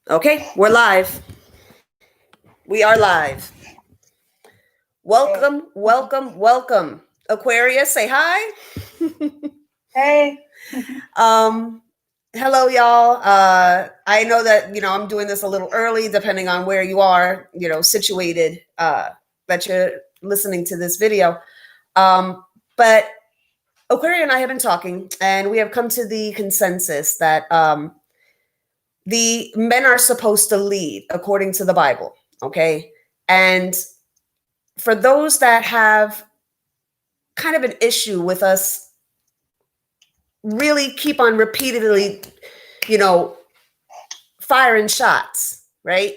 Okay, we're live. We are live. Welcome, welcome, welcome. Aquarius, say hi. Hey. Hello, y'all. I know that, I'm doing this a little early, depending on where you are, situated, that you're listening to this video. But Aquaria and I have been talking, and we have come to the consensus that the men are supposed to lead according to the Bible. Okay. And for those that have kind of an issue with us really keep on repeatedly, firing shots, right?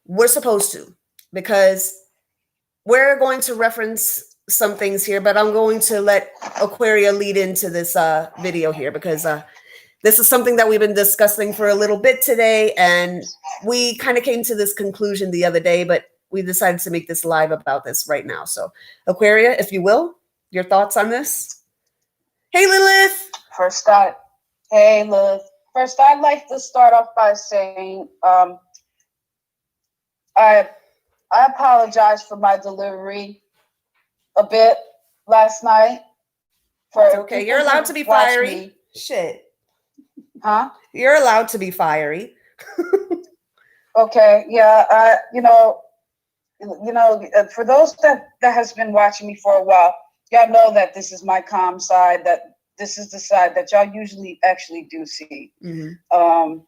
We're supposed to, because we're going to reference some things here, but I'm going to let Aquaria lead into this video here, because this is something that we've been discussing for a little bit today, and we kind of came to this conclusion the other day, but we decided to make this live about this right now. So, Aquaria, if you will, your thoughts on this? Hey, Lilith. Hey, Lilith. First, I'd like to start off by saying I apologize for my delivery a bit last night. It's okay. You're allowed to be fiery. Shit. Huh? You're allowed to be fiery. Okay. Yeah. For those that has been watching me for a while, y'all know that this is my calm side. That this is the side that y'all usually actually do see. Mm-hmm.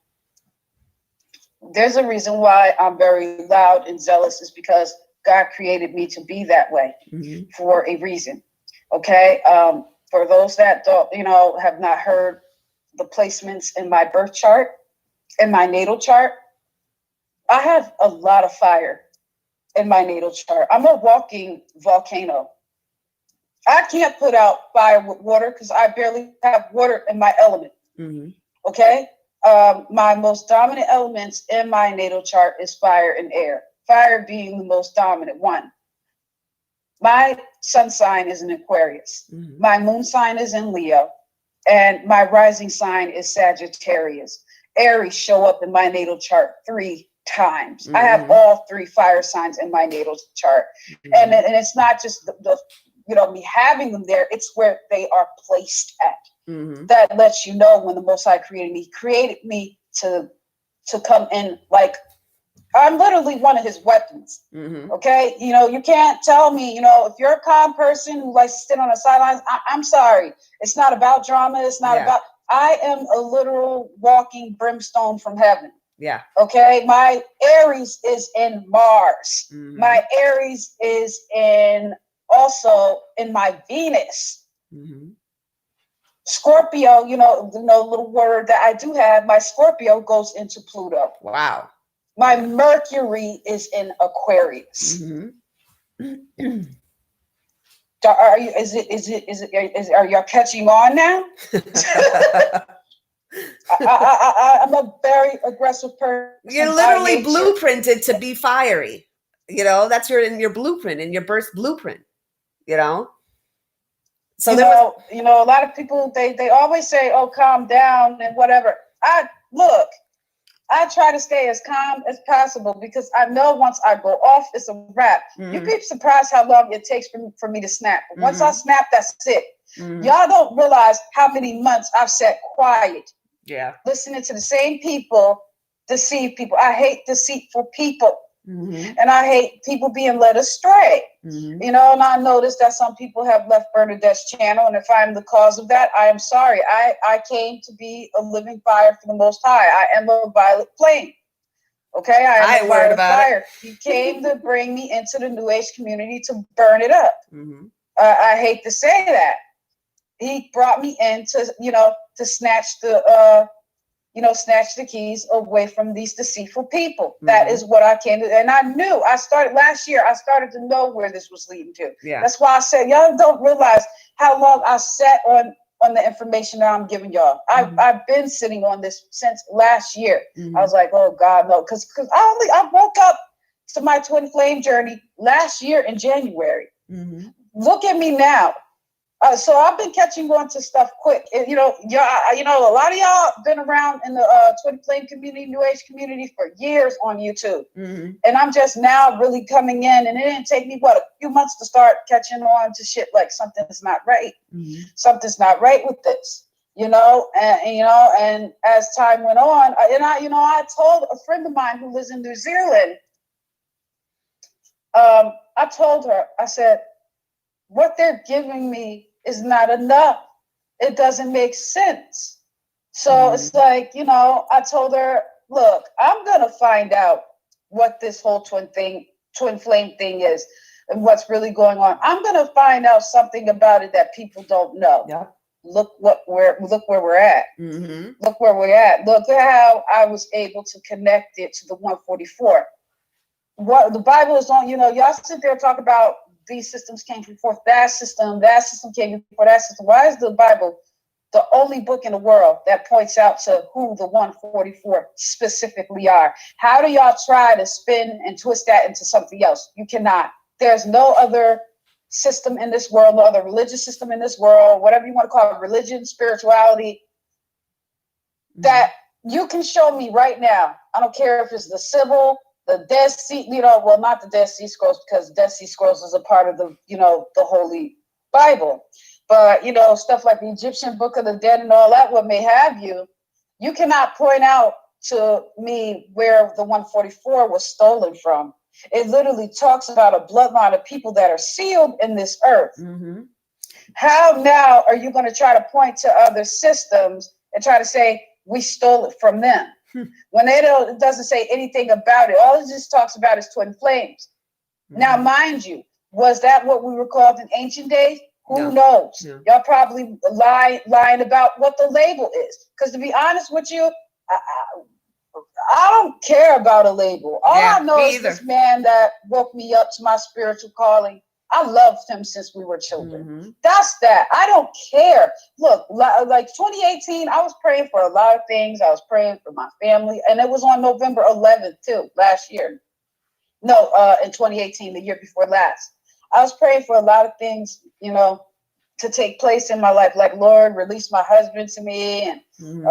There's a reason why I'm very loud and zealous, is because God created me to be that way, mm-hmm. for a reason. Okay. For those that don't, have not heard the placements in my birth chart, in my natal chart, I have a lot of fire in my natal chart. I'm a walking volcano. I can't put out fire with water because I barely have water in my element. Mm-hmm. Okay. My most dominant elements in my natal chart is fire and air. Fire being the most dominant one. My sun sign is in Aquarius. Mm-hmm. My moon sign is in Leo. And my rising sign is Sagittarius. Aries show up in my natal chart 3 times. Mm-hmm. I have all 3 fire signs in my natal chart. Mm-hmm. And it's not just the me having them there, it's where they are placed at. Mm-hmm. That lets you know when the Most High created me to come in, like, I'm literally one of his weapons. Mm-hmm. Okay. You can't tell me, if you're a calm person who likes to sit on the sidelines, I'm sorry. It's not about drama. It's not about, I am a literal walking brimstone from heaven. Yeah. Okay. My Aries is in Mars. Mm-hmm. My Aries is also in my Venus. Mm-hmm. Scorpio, little word that I do have, my Scorpio goes into Pluto. Wow. My Mercury is in Aquarius. Mm-hmm. Are y'all catching on now? I'm a very aggressive person. You're literally blueprinted to be fiery. That's in your blueprint, in your birth blueprint. So a lot of people, they always say, "Oh, calm down," and whatever. I try to stay as calm as possible, because I know once I go off, it's a wrap. Mm-hmm. You'd be surprised how long it takes for me to snap. But once I snap, that's it. Mm-hmm. Y'all don't realize how many months I've sat quiet. Yeah. Listening to the same people deceive people. I hate deceitful people. Mm-hmm. And I hate people being led astray. Mm-hmm. And I noticed that some people have left Bernadette's channel. And if I'm the cause of that, I am sorry. I came to be a living fire for the Most High. I am a violet flame. Okay? I am a violet fire. He came to bring me into the New Age community to burn it up. Mm-hmm. I hate to say that. He brought me in to snatch the keys away from these deceitful people. Mm-hmm. That is what I came to. And I started last year. I started to know where this was leading to. Yeah. That's why I said, y'all don't realize how long I sat on the information that I'm giving y'all. Mm-hmm. I've been sitting on this since last year. Mm-hmm. I was like, oh God, no. Cause I woke up to my twin flame journey last year in January. Mm-hmm. Look at me now. So I've been catching on to stuff quick. You know, a lot of y'all been around in the Twin Flame community, New Age community for years on YouTube. Mm-hmm. And I'm just now really coming in, and it didn't take me, a few months to start catching on to shit like something's not right. Mm-hmm. Something's not right with this, and as time went on, I told a friend of mine who lives in New Zealand, I told her, I said, what they're giving me is not enough. It doesn't make sense. So it's like, I told her, look, I'm going to find out what this whole twin flame thing is and what's really going on. I'm going to find out something about it that people don't know. Yeah. Look where we're at. Mm-hmm. Look where we're at. Look at how I was able to connect it to the 144. What the Bible is on, y'all sit there and talk about these systems came before that system came before that system. Why is the Bible the only book in the world that points out to who the 144 specifically are? How do y'all try to spin and twist that into something else? You cannot. There's no other system in this world, no other religious system in this world, whatever you want to call it, religion, spirituality, that you can show me right now. I don't care if it's the Sybil, the Dead Sea, not the Dead Sea Scrolls, because Dead Sea Scrolls is a part of the, the Holy Bible. But, stuff like the Egyptian Book of the Dead and all that, what may have you, you cannot point out to me where the 144 was stolen from. It literally talks about a bloodline of people that are sealed in this earth. Mm-hmm. How now are you going to try to point to other systems and try to say, we stole it from them? When it doesn't say anything about it. All it just talks about is twin flames. Mm-hmm. Now, mind you, was that what we were called in ancient days? Who knows? Yeah. Y'all probably lying about what the label is. Because to be honest with you, I don't care about a label. All I know is this man that woke me up to my spiritual calling. I loved him since we were children. Mm-hmm. That's that. I don't care. Look, like 2018, I was praying for a lot of things. I was praying for my family. And it was on November 11th, too, last year. No, in 2018, the year before last. I was praying for a lot of things, to take place in my life. Like, Lord, release my husband to me. And,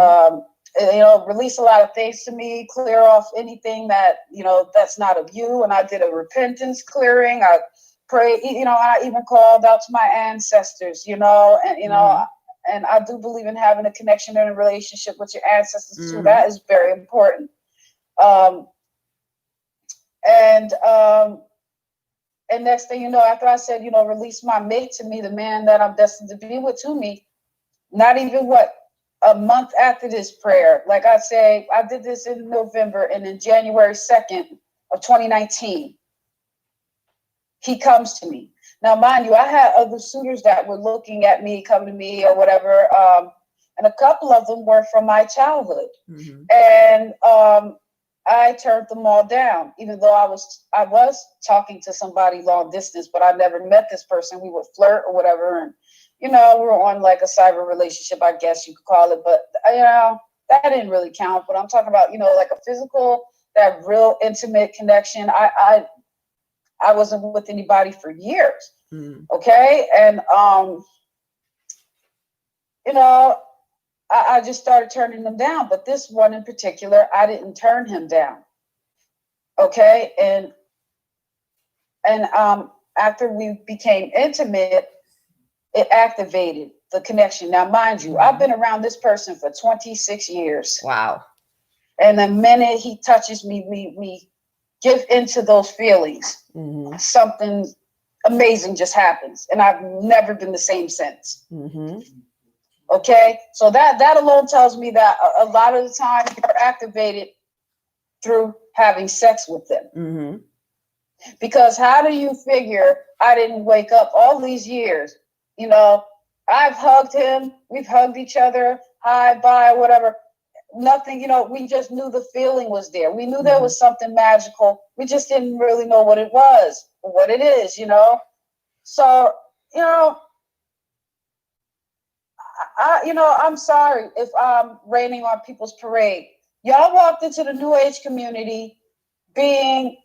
release a lot of things to me. Clear off anything that, that's not of you. And I did a repentance clearing. I pray, I even called out to my ancestors, and and I do believe in having a connection and a relationship with your ancestors too. That is very important. And next thing you know, after I said, release my mate to me, the man that I'm destined to be with to me, not even a month after this prayer, like I say, I did this in November, and in January 2nd of 2019, he comes to me. Now, mind you, I had other suitors that were looking at me, coming to me or whatever. And a couple of them were from my childhood. Mm-hmm. And I turned them all down, even though I was talking to somebody long distance, but I never met this person. We would flirt or whatever. And, we were on like a cyber relationship, I guess you could call it. But, that didn't really count. But I'm talking about, like a physical, that real intimate connection. I wasn't with anybody for years. Okay. And, I just started turning them down, but this one in particular, I didn't turn him down. Okay. And after we became intimate, it activated the connection. Now, mind you, I've been around this person for 26 years. Wow. And the minute he touches me, we give into those feelings. Mm-hmm. Something amazing just happens. And I've never been the same since. Mm-hmm. Okay. So that alone tells me that a lot of the time you're activated through having sex with them. Mm-hmm. Because how do you figure I didn't wake up all these years? I've hugged him. We've hugged each other. Hi, bye, whatever. Nothing, we just knew the feeling was there. We knew there was something magical. We just didn't really know what it was or what it is, So, I'm sorry if I'm raining on people's parade. Y'all walked into the New Age community being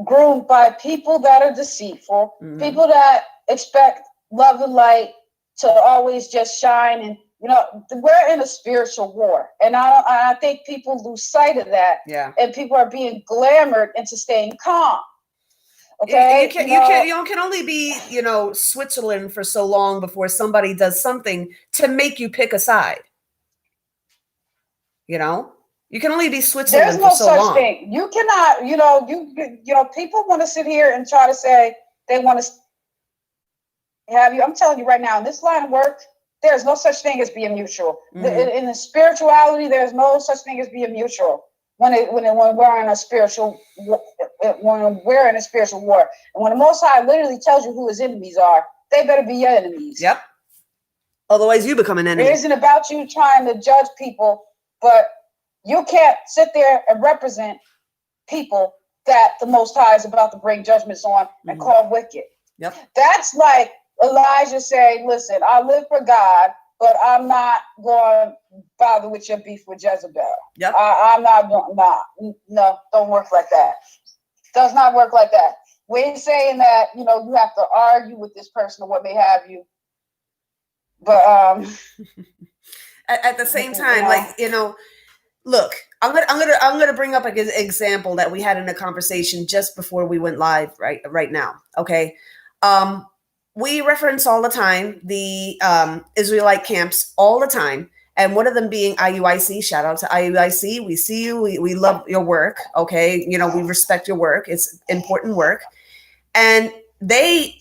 groomed by people that are deceitful, people that expect love and light, to always just shine. And, we're in a spiritual war. And I think people lose sight of that. Yeah. And people are being glamored into staying calm. Okay. You can only be, Switzerland for so long before somebody does something to make you pick a side. You can only be Switzerland There's no for so such long. thing. You cannot, people want to sit here and try to say they want to have you. I'm telling you right now, in this line of work, there's no such thing as being mutual. Mm-hmm. In the spirituality, there's no such thing as being mutual. When we're in a spiritual war, and when the Most High literally tells you who his enemies are, they better be your enemies. Yep. Otherwise, you become an enemy. It isn't about you trying to judge people, but you can't sit there and represent people that the Most High is about to bring judgments on and call wicked. Yep. That's like Elijah saying, "Listen, I live for God, but I'm not going to bother with your beef with Jezebel. Yep. I'm not going, no, don't work like that. Does not work like that. We ain't saying that, you have to argue with this person or what may have you. But at the same time, look, I'm gonna bring up an example that we had in a conversation just before we went live right now. Okay. We reference all the time the Israelite camps all the time. And one of them being IUIC. Shout out to IUIC. We see you. We love your work. Okay. We respect your work. It's important work. And they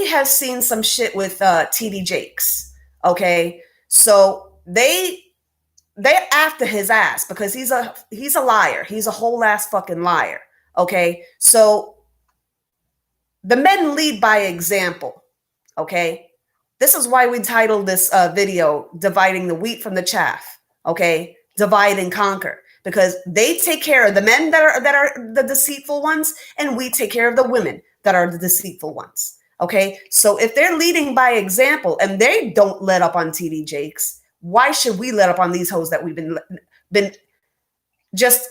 have seen some shit with TD Jakes. Okay. So they're after his ass because he's a liar. He's a whole ass fucking liar. Okay. So the men lead by example, okay? This is why we titled this video, Dividing the Wheat from the Chaff, okay? Divide and conquer. Because they take care of the men that are the deceitful ones, and we take care of the women that are the deceitful ones, okay? So if they're leading by example and they don't let up on TD Jakes, why should we let up on these hoes that we've been just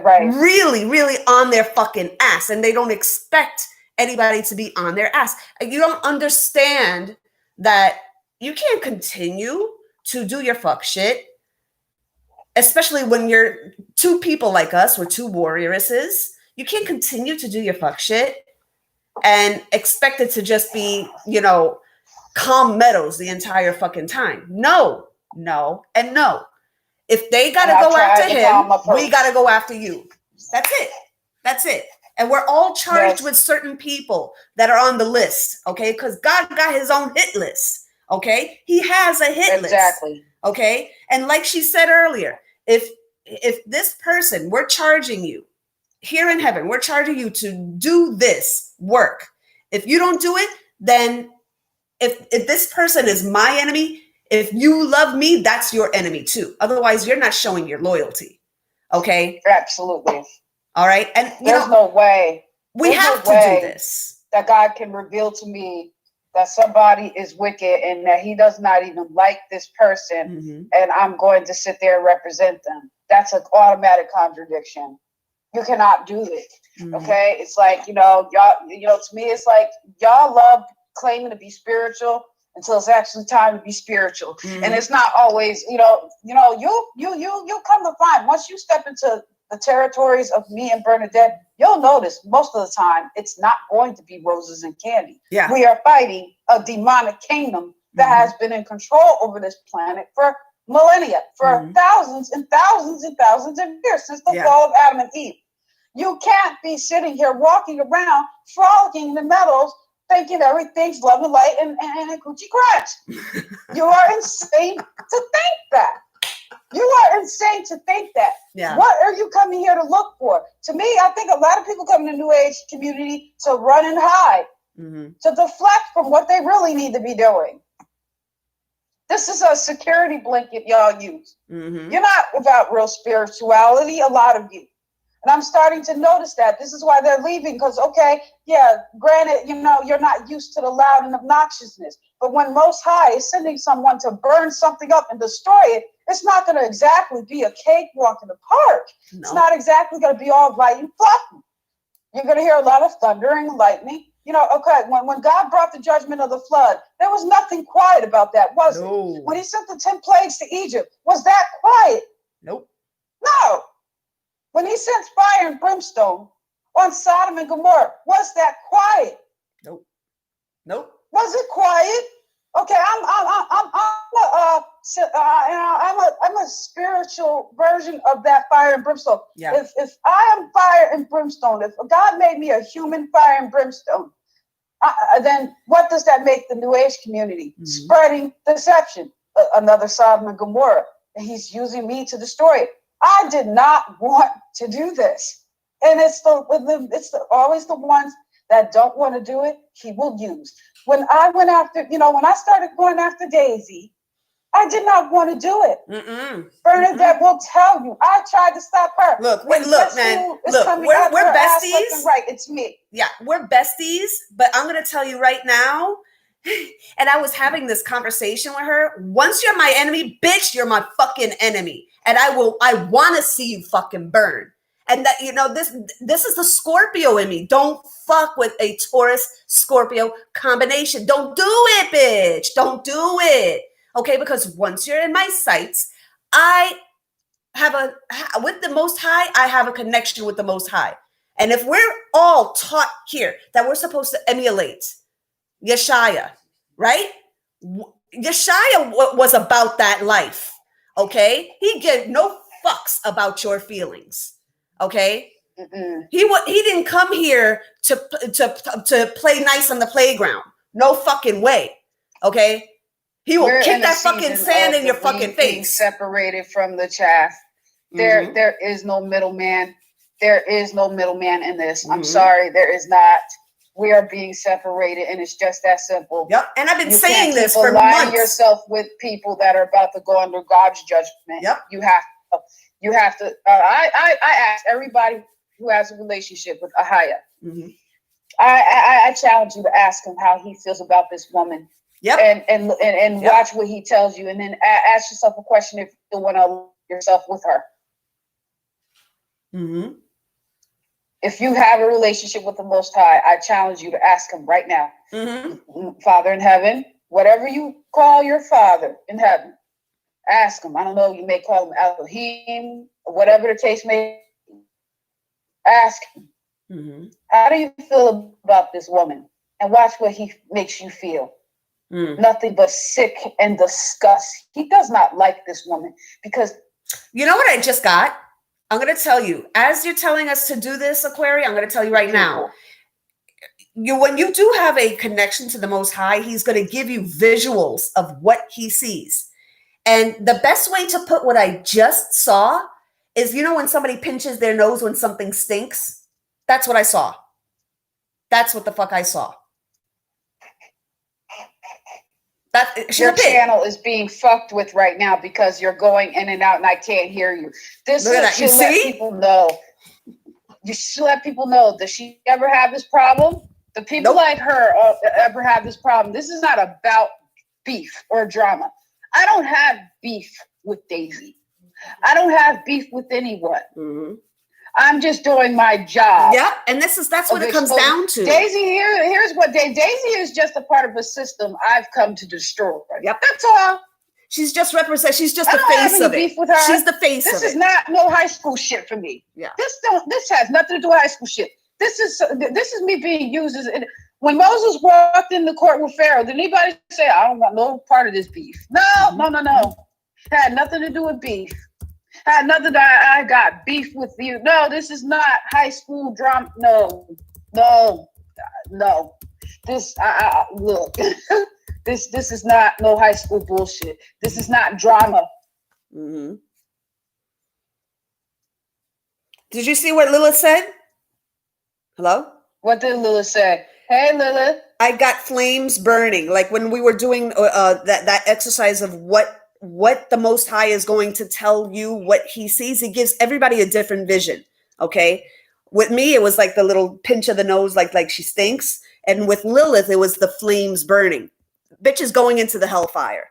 really, really on their fucking ass, and they don't expect anybody to be on their ass? You don't understand that you can't continue to do your fuck shit, especially when you're two people like us, we're two warrioresses. You can't continue to do your fuck shit and expect it to just be, calm meadows the entire fucking time. No, and no. If they got to go after him, we got to go after you. That's it. And we're all charged with certain people that are on the list, okay? Because God got his own hit list, okay? He has a hit list, okay? And like she said earlier, if this person, we're charging you here in heaven, we're charging you to do this work. If you don't do it, then if this person is my enemy, if you love me, that's your enemy too. Otherwise, you're not showing your loyalty, okay? Absolutely. All right. And there's no way we have to do this. That God can reveal to me that somebody is wicked and that he does not even like this person, and I'm going to sit there and represent them. That's an automatic contradiction. You cannot do it. Okay. It's like, y'all, to me, it's like y'all love claiming to be spiritual until it's actually time to be spiritual. And it's not always, you come to find once you step into the territories of me and Bernadette, you'll notice most of the time it's not going to be roses and candy. Yeah. We are fighting a demonic kingdom that has been in control over this planet for millennia, for thousands and thousands and thousands of years, since the fall of Adam and Eve. You can't be sitting here walking around frolicking in the meadows thinking everything's love and light and a coochie crunch. You are insane to think that. You are insane to think that. Yeah. What are you coming here to look for? To me, I think a lot of people come in the New Age community to run and hide, to deflect from what they really need to be doing. This is a security blanket y'all use. You're not about real spirituality, a lot of you. And I'm starting to notice that. This is why they're leaving, because, granted, you're not used to the loud and obnoxiousness. But when Most High is sending someone to burn something up and destroy it, it's not going to exactly be a cakewalk in the park. No. It's not exactly going to be all light and fluffy. You're going to hear a lot of thunder and lightning. okay, when God brought the judgment of the flood, there was nothing quiet about that, was it? When he sent the 10 plagues to Egypt, was that quiet? Nope. No. When he sent fire and brimstone on Sodom and Gomorrah, was that quiet? Nope. Nope. Was it quiet? Okay, I'm a spiritual version of that fire and brimstone. Yeah. If I am fire and brimstone, if God made me a human fire and brimstone, then what does that make the New Age community? Mm-hmm. Spreading deception, another Sodom and Gomorrah. And he's using me to destroy it. I did not want to do this, and it's always the ones that don't want to do it, he will use. When I went after, when I started going after Daisy, I did not want to do it. Bernadette will tell you, I tried to stop her. Look, man. Look, we're besties. Right, it's me. Yeah, we're besties. But I'm gonna tell you right now. And I was having this conversation with her. Once you're my enemy, bitch, you're my fucking enemy, and I want to see you fucking burn. And that, this is the Scorpio in me. Don't fuck with a Taurus Scorpio combination. Don't do it, bitch. Don't do it. Okay, because once you're in my sights, with the Most High, I have a connection with the Most High. And if we're all taught here that we're supposed to emulate Yeshaya, right? Yeshaya was about that life. Okay, he gave no fucks about your feelings. Okay, he didn't come here to play nice on the playground. No fucking way. Okay, he will kick that fucking sand in your fucking face. Being separated from the chaff. There is no middleman. There is no middleman in this. I'm sorry, there is not. We are being separated, and it's just that simple. Yep. And I've been saying this for months. Align yourself with people that are about to go under God's judgment. Yep. You have to. I ask everybody who has a relationship with Ahaya. Mm-hmm. I challenge you to ask him how he feels about this woman. Yep. And watch what he tells you, and then ask yourself a question if you want to align yourself with her. Mm-hmm. If you have a relationship with the Most High, I challenge you to ask him right now. Mm-hmm. Father in heaven, whatever you call your Father in heaven, ask him. I don't know, you may call him Elohim, whatever the case may be. Ask him. Mm-hmm. How do you feel about this woman? And watch what he makes you feel. Nothing but sick and disgust. He does not like this woman because... You know what I just got? I'm going to tell you, as you're telling us to do this, Aquaria, I'm going to tell you right now, when you do have a connection to the Most High, he's going to give you visuals of what he sees. And the best way to put what I just saw is, when somebody pinches their nose when something stinks? That's what I saw. That's what the fuck I saw. Your channel is being fucked with right now because you're going in and out and I can't hear you. This should let people know. You should let people know. Does she ever have this problem? The people like her ever have this problem? This is not about beef or drama. I don't have beef with Daisy. I don't have beef with anyone. Mm-hmm. I'm just doing my job. Yeah, and that's what it comes down to. Daisy, here's what Daisy is just a part of a system I've come to destroy. Yep, that's all. She's just the face of it. Beef with her. She's the face of it. This is not no high school shit for me. Yeah, this has nothing to do with high school shit. This is me being used as when Moses walked in the court with Pharaoh. Did anybody say I don't want no part of this beef? No. It had nothing to do with beef. Had nothing that I got beef with you. No, this is not high school drama. No. This, look, this is not no high school bullshit. This is not drama. Mm-hmm. Did you see what Lilith said? Hello? What did Lilith say? Hey, Lilith. I got flames burning. Like when we were doing that exercise of what the Most High is going to tell you, what he sees. He gives everybody a different vision. Okay. With me, it was like the little pinch of the nose, like she stinks. And with Lilith, it was the flames burning. Bitch is going into the hellfire.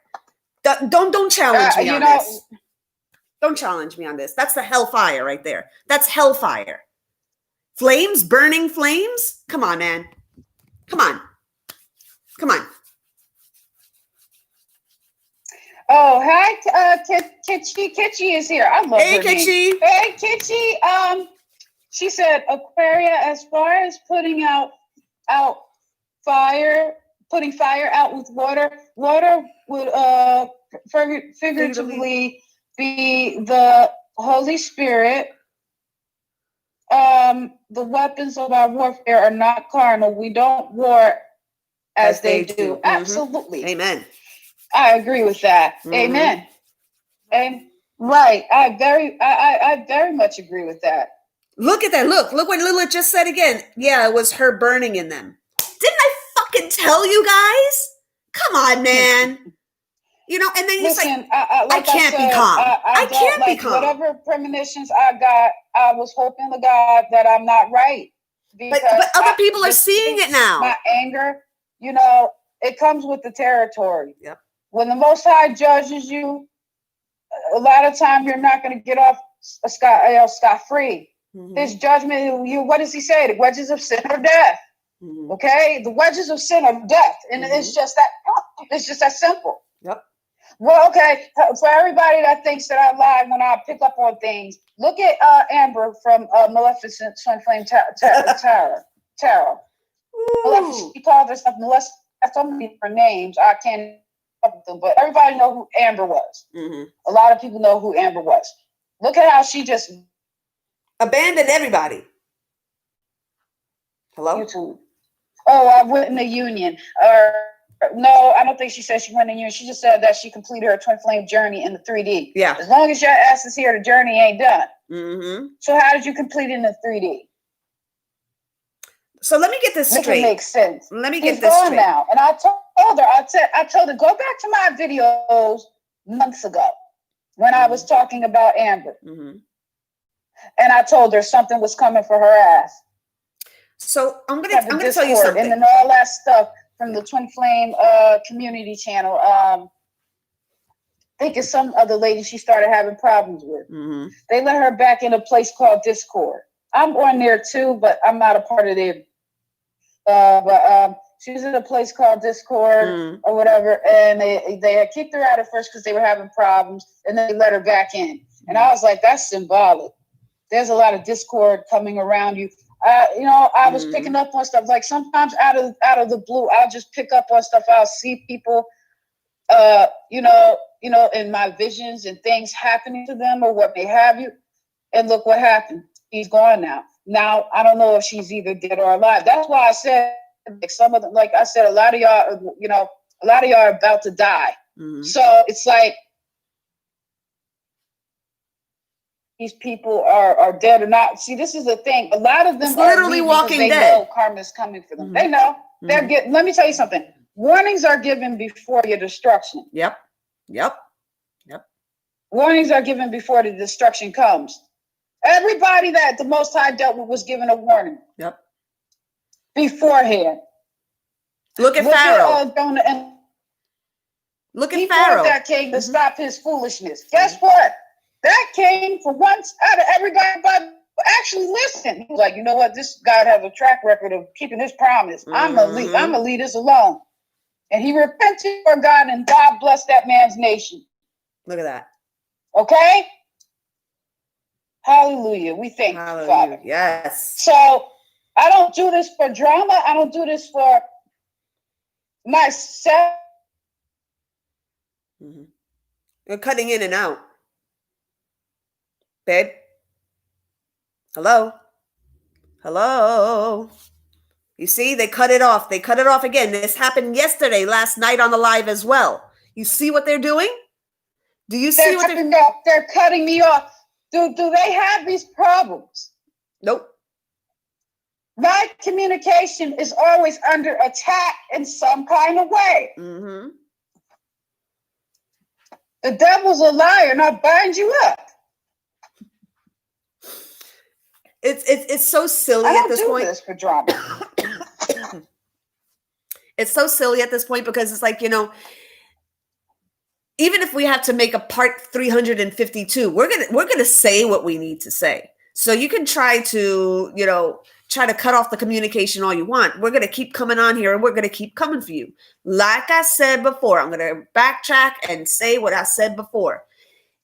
Don't challenge me on this. Don't challenge me on this. That's the hellfire right there. That's hellfire. Flames, burning flames. Come on, man. Come on. Come on. Oh, hi, Kitchi. Kitchi is here. I love her Kitchi. name. Hey, Kitchi. She said, Aquaria, as far as putting out fire, putting fire out with water would figuratively be the Holy Spirit. The weapons of our warfare are not carnal. We don't war as they do. Mm-hmm. Absolutely. Amen. I agree with that. Mm-hmm. Amen. And right. I very much agree with that. Look at that. Look what Lilith just said again. Yeah, it was her burning in them. Didn't I fucking tell you guys? Come on, man. You know, and then he's like I can't be calm. I can't be calm. Whatever premonitions I got, I was hoping to God that I'm not right. But other people are seeing it now. My anger, you know, it comes with the territory. Yep. When the Most High judges you, a lot of time you're not going to get off scot-free. Mm-hmm. His judgment, what does he say? The wedges of sin or death. Mm-hmm. Okay? The wedges of sin are death. And it's just that simple. Yep. Well, okay, for everybody that thinks that I lie when I pick up on things, look at Amber from Maleficent Twin Flame Tarot. She called herself Maleficent. That's so many different names. I can't up them, but everybody know who Amber was. Mm-hmm. A lot of people know who Amber was. Look at how she just abandoned everybody. Hello? YouTube. Oh, I went in the union. No, I don't think she said she went in the union. She just said that she completed her twin flame journey in the 3D. Yeah. As long as your ass is here, the journey ain't done. Mm-hmm. So how did you complete it in the 3D? So let me get this straight. It makes sense. Let me get this straight. Now. And I told her, go back to my videos months ago when I was talking about Amber. Mm-hmm. And I told her something was coming for her ass. So I'm gonna tell you something. And then all that stuff from the Twin Flame community channel. I think it's some other lady she started having problems with. Mm-hmm. They let her back in a place called Discord. I'm on there too, but I'm not a part of their. But she was in a place called Discord or whatever, and they had kicked her out at first because they were having problems, and then they let her back in. And I was like, that's symbolic. There's a lot of discord coming around you. I was picking up on stuff. Like sometimes out of the blue, I'll just pick up on stuff. I'll see people, in my visions and things happening to them or what may have you. And look what happened. He's gone now. Now, I don't know if she's either dead or alive. That's why I said, like some of them, like I said, a lot of y'all are about to die. Mm-hmm. So it's like these people are dead or not. See, this is the thing. A lot of them are literally walking dead. They know karma's coming for them. Mm-hmm. They know. Mm-hmm. Let me tell you something. Warnings are given before your destruction. Yep. Warnings are given before the destruction comes. Everybody that the Most High dealt with was given a warning. Yep. Beforehand. Look at Pharaoh. Look at Pharaoh. That came to stop his foolishness. Guess what? That came for once out of everybody, but actually listen. He was like, you know what? This God has a track record of keeping his promise. I'm gonna leave this alone. And he repented for God, and God blessed that man's nation. Look at that. Okay? Hallelujah. We thank you, Father. Yes. So I don't do this for drama. I don't do this for myself. Mm-hmm. You're cutting in and out. Babe? Hello? You see, they cut it off. They cut it off again. This happened yesterday, last night on the live as well. You see what they're doing? Do you see what they're cutting me off? Do they have these problems? Nope. My communication is always under attack in some kind of way. Mm-hmm. The devil's a liar, and I'll bind you up. It's so silly at this point. This for drama. It's so silly at this point because it's like, even if we have to make a part 352, we're gonna say what we need to say. So you can try to try to cut off the communication all you want. We're going to keep coming on here and we're going to keep coming for you. Like I said before, I'm going to backtrack and say what I said before.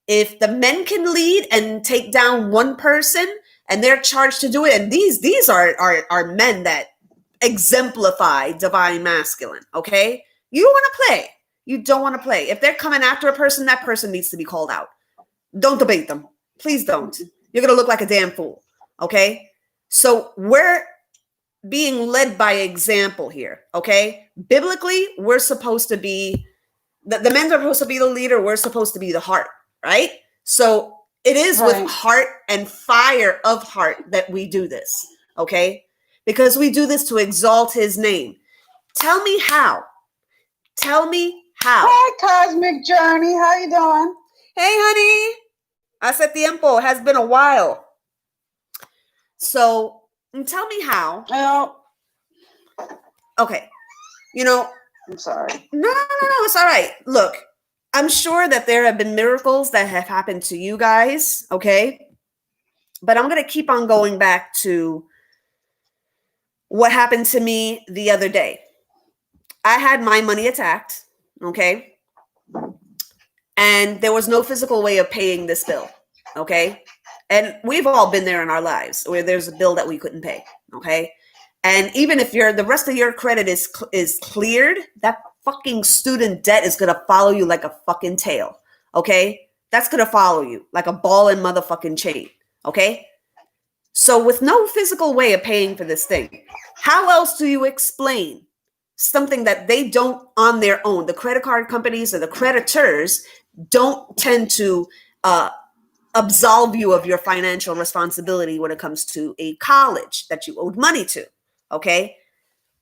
If the men can lead and take down one person and they're charged to do it, and these are men that exemplify divine masculine, okay? You don't want to play. You don't want to play. If they're coming after a person, that person needs to be called out. Don't debate them. Please don't. You're going to look like a damn fool, okay? So we're being led by example here, okay? Biblically, we're supposed to be, the men are supposed to be the leader. We're supposed to be the heart, right? So it is with heart and fire of heart that we do this, okay? Because we do this to exalt his name. Tell me how. Tell me how. Hi, Cosmic Journey. How you doing? Hey, honey. Hace tiempo. It has been a while. So tell me how. Well, okay. You know. I'm sorry. No. It's all right. Look, I'm sure that there have been miracles that have happened to you guys. Okay. But I'm going to keep on going back to what happened to me the other day. I had my money attacked. Okay. And there was no physical way of paying this bill. Okay. And we've all been there in our lives where there's a bill that we couldn't pay. Okay. And even if the rest of your credit is cleared, that fucking student debt is going to follow you like a fucking tail. Okay. That's going to follow you like a ball and motherfucking chain. Okay. So with no physical way of paying for this thing, how else do you explain something that they don't on their own? The credit card companies or the creditors don't tend to absolve you of your financial responsibility when it comes to a college that you owed money to. Okay.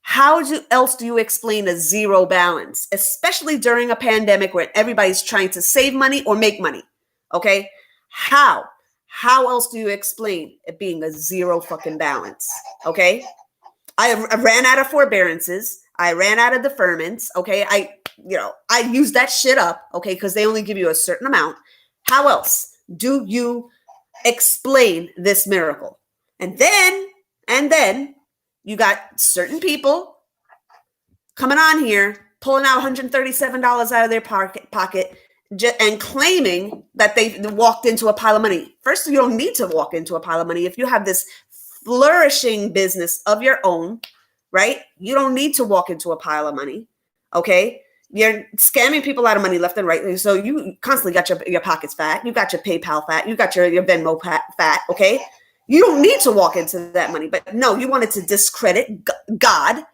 How else do you explain a zero balance, especially during a pandemic where everybody's trying to save money or make money? Okay. How else do you explain it being a zero fucking balance? Okay. I ran out of forbearances. I ran out of deferments. Okay. I used that shit up. Okay. Because they only give you a certain amount. How else do you explain this miracle? And then you got certain people coming on here, pulling out $137 out of their pocket and claiming that they walked into a pile of money. First, you don't need to walk into a pile of money. If you have this flourishing business of your own, right? You don't need to walk into a pile of money. Okay. You're scamming people out of money left and right. So you constantly got your pockets fat. You got your PayPal fat. You got your Venmo fat. Okay. You don't need to walk into that money, but no, you wanted to discredit God.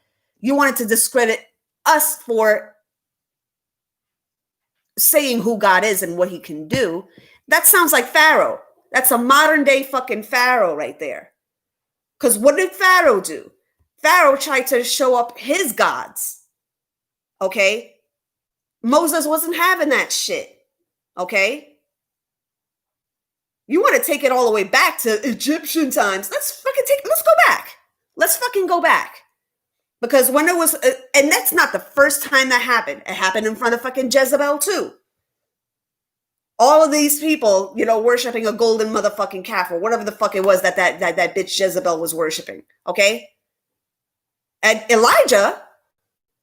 You wanted to discredit us for saying who God is and what he can do. That sounds like Pharaoh. That's a modern day fucking Pharaoh right there. Because what did Pharaoh do? Pharaoh tried to show up his gods. Okay. Moses wasn't having that shit. Okay. You want to take it all the way back to Egyptian times. Let's go back. Let's fucking go back. Because when there was, and that's not the first time that happened. It happened in front of fucking Jezebel too. All of these people, worshiping a golden motherfucking calf or whatever the fuck it was that bitch Jezebel was worshiping. Okay. And Elijah,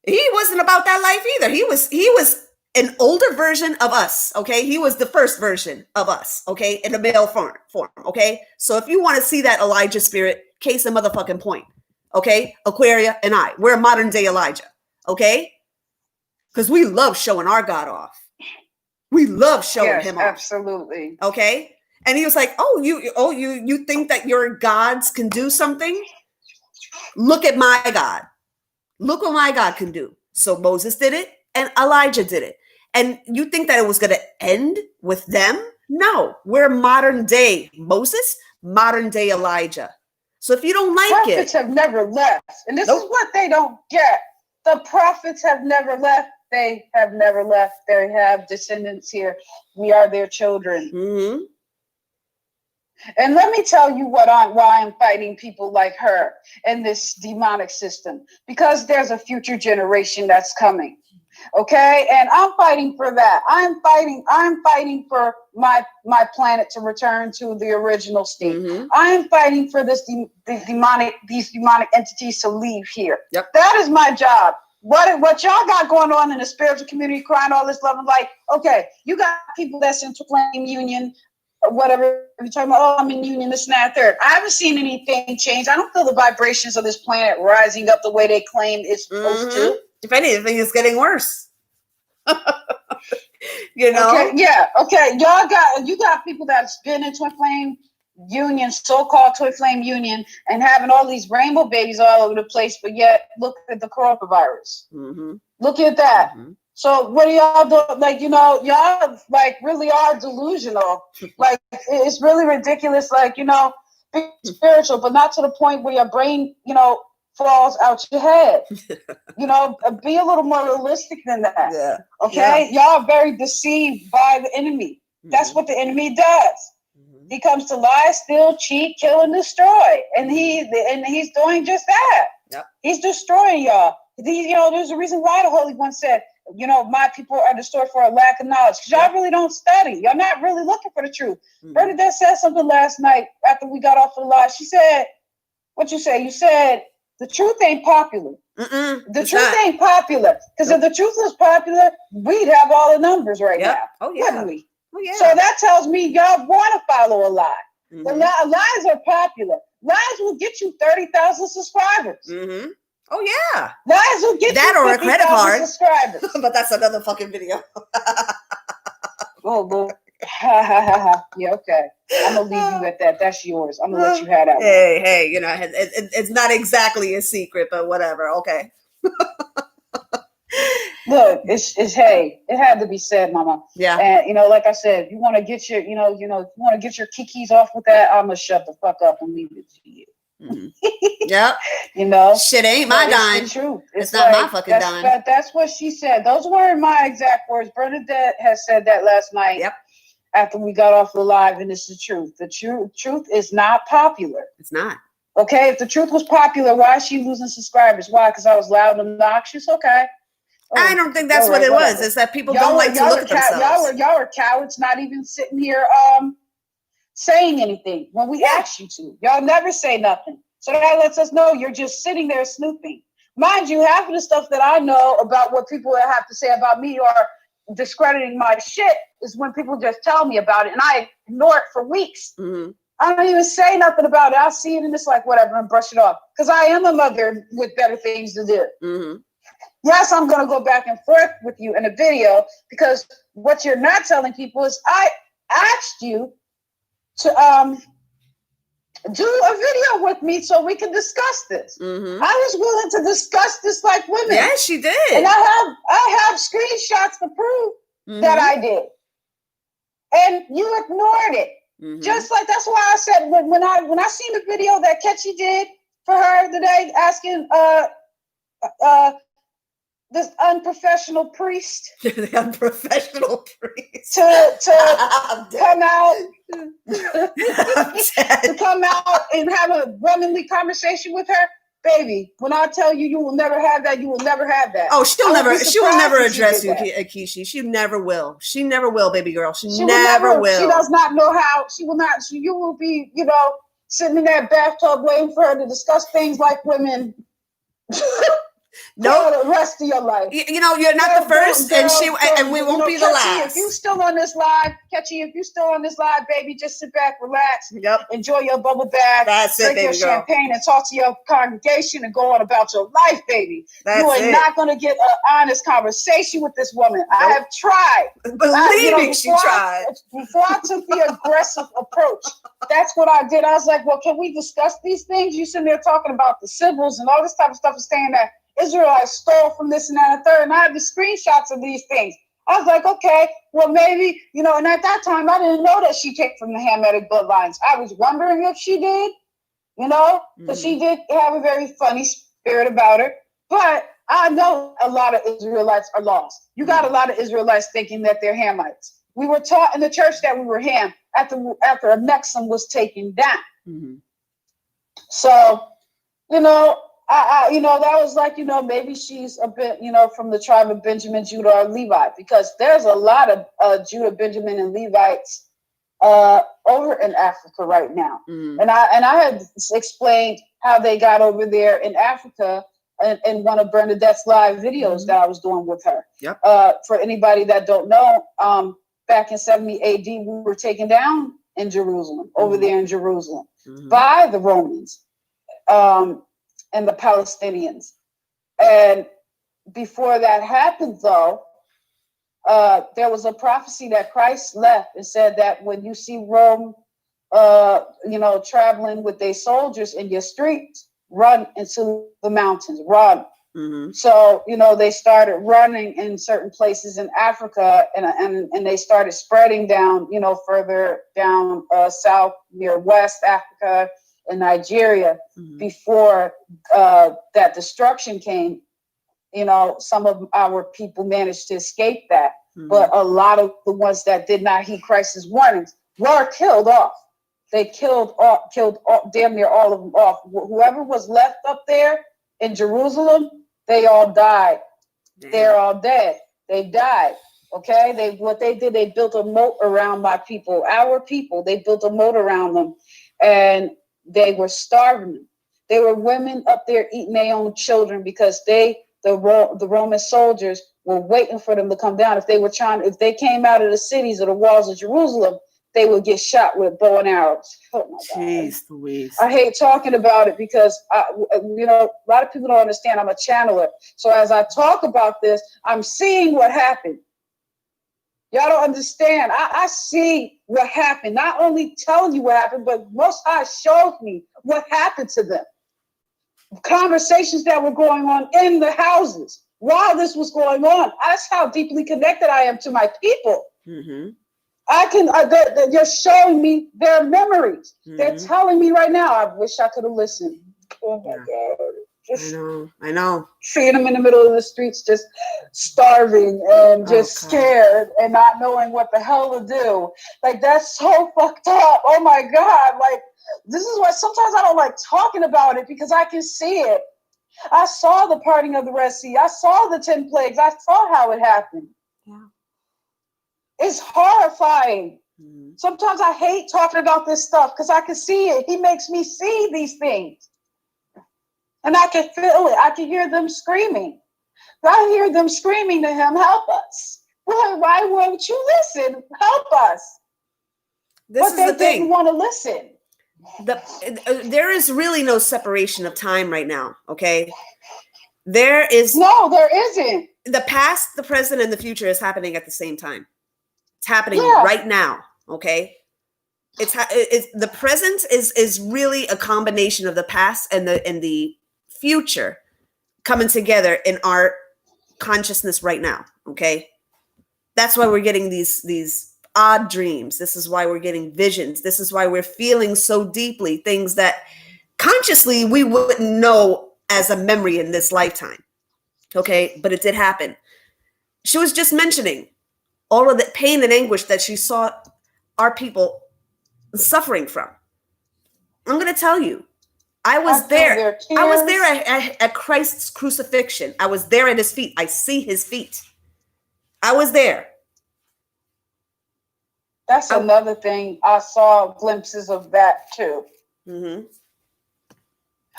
he wasn't about that life either. He was an older version of us. Okay. He was the first version of us. Okay. In a male form. Okay. So if you want to see that Elijah spirit, case in motherfucking point. Okay. Aquaria and we're a modern day Elijah. Okay. Because we love showing our God off. We love showing him off. Absolutely. Okay. And he was like, you think that your gods can do something? Look at my God. Look what my God can do. So Moses did it and Elijah did it. And you think that it was going to end with them? No, we're modern day Moses, modern day Elijah. So if you don't like prophets have never left. And this is what they don't get. The prophets have never left. They have never left. They have descendants here. We are their children. Mm-hmm. And let me tell you why I'm fighting people like her and this demonic system. Because there's a future generation that's coming. Okay, and I'm fighting for that. I'm fighting for my planet to return to the original state. Mm-hmm. I'm fighting for these demonic entities to leave here. Yep. That is my job. What y'all got going on in the spiritual community, crying all this love and light? Okay, you got people that's in flame union, or whatever. You're talking about, oh, I'm in union, this and that, third. I haven't seen anything change. I don't feel the vibrations of this planet rising up the way they claim it's supposed to. If anything, it's getting worse. You know? Okay, yeah, okay. You got people that's been in twin flame union, so-called twin flame union, and having all these rainbow babies all over the place, but yet look at the coronavirus. Mm-hmm. Look at that. Mm-hmm. So what do y'all do? Like, y'all like really are delusional. Like, it's really ridiculous. Like, be spiritual, but not to the point where your brain, falls out your head. Be a little more realistic than that. Yeah. Okay. Yeah. Y'all are very deceived by the enemy. Mm-hmm. That's what the enemy does. Mm-hmm. He comes to lie, steal, cheat, kill, and destroy. And he's doing just that. Yep. He's destroying y'all. There's a reason why the Holy One said, my people are destroyed for a lack of knowledge. Because y'all really don't study. Y'all not really looking for the truth. Mm-hmm. Bernadette said something last night after we got off the live. She said, what you say? You said, the truth ain't popular. The truth ain't popular. Because if the truth was popular, we'd have all the numbers right now. Oh, yeah. Wouldn't we? Oh, yeah. So that tells me y'all want to follow a lie. Mm-hmm. The lies are popular. Lies will get you 30,000 subscribers. Mm-hmm. Oh, yeah. Lies will get that you or a credit card subscribers. But that's another fucking video. Oh, Lord. Yeah, okay. I'm gonna leave you at that. That's yours. I'm gonna let you have that. Hey, it's not exactly a secret, but whatever. Okay. Look, it had to be said, Mama. Yeah. And like I said, if you want to get your, you want to get your kikis off with that, I'm gonna shut the fuck up and leave it to you. Mm-hmm. Yep. Shit ain't my dime. It's the truth. It's not my fucking dime. That's what she said. Those weren't my exact words. Bernadette has said that last night. Yep. After we got off the live, and it's the truth. The truth is not popular. It's not. Okay, if the truth was popular, why is she losing subscribers? Why? Because I was loud and obnoxious? Okay. I don't think that's what it was. It's that people don't like to look at themselves. Y'all are cowards, not even sitting here saying anything when we ask you to. Y'all never say nothing. So that lets us know you're just sitting there snooping. Mind you, half of the stuff that I know about what people have to say about me are discrediting my shit is when people just tell me about it and I ignore it for weeks. Mm-hmm. I don't even say nothing about it. I see it and it's like whatever and brush it off because I am a mother with better things to do. Mm-hmm. Yes, I'm going to go back and forth with you in a video because what you're not telling people is I asked you to do a video with me so we can discuss this. Mm-hmm. I was willing to discuss this like women. Yes, she did. And I have screenshots to prove that I did. And you ignored it. Mm-hmm. Just like that's why I said when I seen the video that Ketchy did for her today asking this unprofessional priest the unprofessional priest to come out to come out and have a womanly conversation with her. Baby, when I tell you, you will never have that. You will never have that. Oh, she will never address you, Akishi. She never will. She never will, baby girl. She never will. She does not know how. She will not. You will be, sitting in that bathtub waiting for her to discuss things like women. No, the rest of your life. You're not the first, and we won't be the last. If you still on this live, baby, just sit back, relax, enjoy your bubble bath, drink your champagne, and talk to your congregation and go on about your life, baby. You are not going to get an honest conversation with this woman. Nope. I have tried. Believe me, she tried. Before I took the aggressive approach, that's what I did. I was like, well, can we discuss these things? You sitting there talking about the civils and all this type of stuff and saying that Israelites stole from this and that and third, and I have the screenshots of these things. I was like, okay, well, maybe, and at that time, I didn't know that she came from the Hamitic bloodlines. I was wondering if she did, because she did have a very funny spirit about her. But I know a lot of Israelites are lost. You got a lot of Israelites thinking that they're Hamites. We were taught in the church that we were Ham after a Nexum was taken down. Mm-hmm. So, that was like, maybe she's a bit, from the tribe of Benjamin, Judah, or Levi, because there's a lot of Judah, Benjamin, and Levites over in Africa right now. Mm. And I had explained how they got over there in Africa in one of Bernadette's live videos that I was doing with her. Yep. For anybody that don't know, back in 70 AD, we were taken down in Jerusalem, over there in Jerusalem, by the Romans and the Palestinians. And before that happened, though, there was a prophecy that Christ left and said that when you see Rome, traveling with their soldiers in your streets, run into the mountains, run. Mm-hmm. So, they started running in certain places in Africa, and they started spreading down, further down south near West Africa and Nigeria. Before that destruction came. Some of our people managed to escape that, but a lot of the ones that did not heed Christ's warnings were killed off. They killed damn near all of them off. Whoever was left up there in Jerusalem, they all died. Damn. They're all dead. They died. Okay. What they did, they built a moat around my people, our people. They built a moat around them, and they were starving them. There were women up there eating their own children because the Roman soldiers were waiting for them to come down. If they came out of the cities or the walls of Jerusalem, they would get shot with bow and arrows. Oh my Jeez God. Louise. I hate talking about it because, a lot of people don't understand I'm a channeler. So as I talk about this, I'm seeing what happened. Y'all don't understand. I see what happened. Not only telling you what happened, but Most High showed me what happened to them. Conversations that were going on in the houses while this was going on. That's how deeply connected I am to my people. Mm-hmm. They're showing me their memories. They're telling me right now, I wish I could have listened. Oh my God. Just I know. seeing them in the middle of the streets, just starving and just scared and not knowing what the hell to do. Like, that's so fucked up. Oh my God. Like, this is why sometimes I don't like talking about it, because I can see it. I saw the parting of the Red Sea. I saw the 10 plagues. I saw how it happened. Yeah. It's horrifying. Sometimes I hate talking about this stuff because I can see it. He makes me see these things. And I can feel it. I can hear them screaming. I hear them screaming to him, help us. Why won't you listen? Help us. This is the thing. They didn't want to listen. There is really no separation of time right now, okay? There isn't. The past, the present, and the future is happening at the same time. It's happening right now, okay? It's the present is really a combination of the past and the future coming together in our consciousness right now, okay? That's why we're getting these odd dreams. This is why we're getting visions. This is why we're feeling so deeply things that consciously we wouldn't know as a memory in this lifetime. Okay, but it did happen. She was just mentioning all of the pain and anguish that she saw our people suffering from. I'm going to tell you, I was there. I was there at Christ's crucifixion. I was there at his feet. I see his feet. I was there. That's another thing. I saw glimpses of that too. Mm-hmm.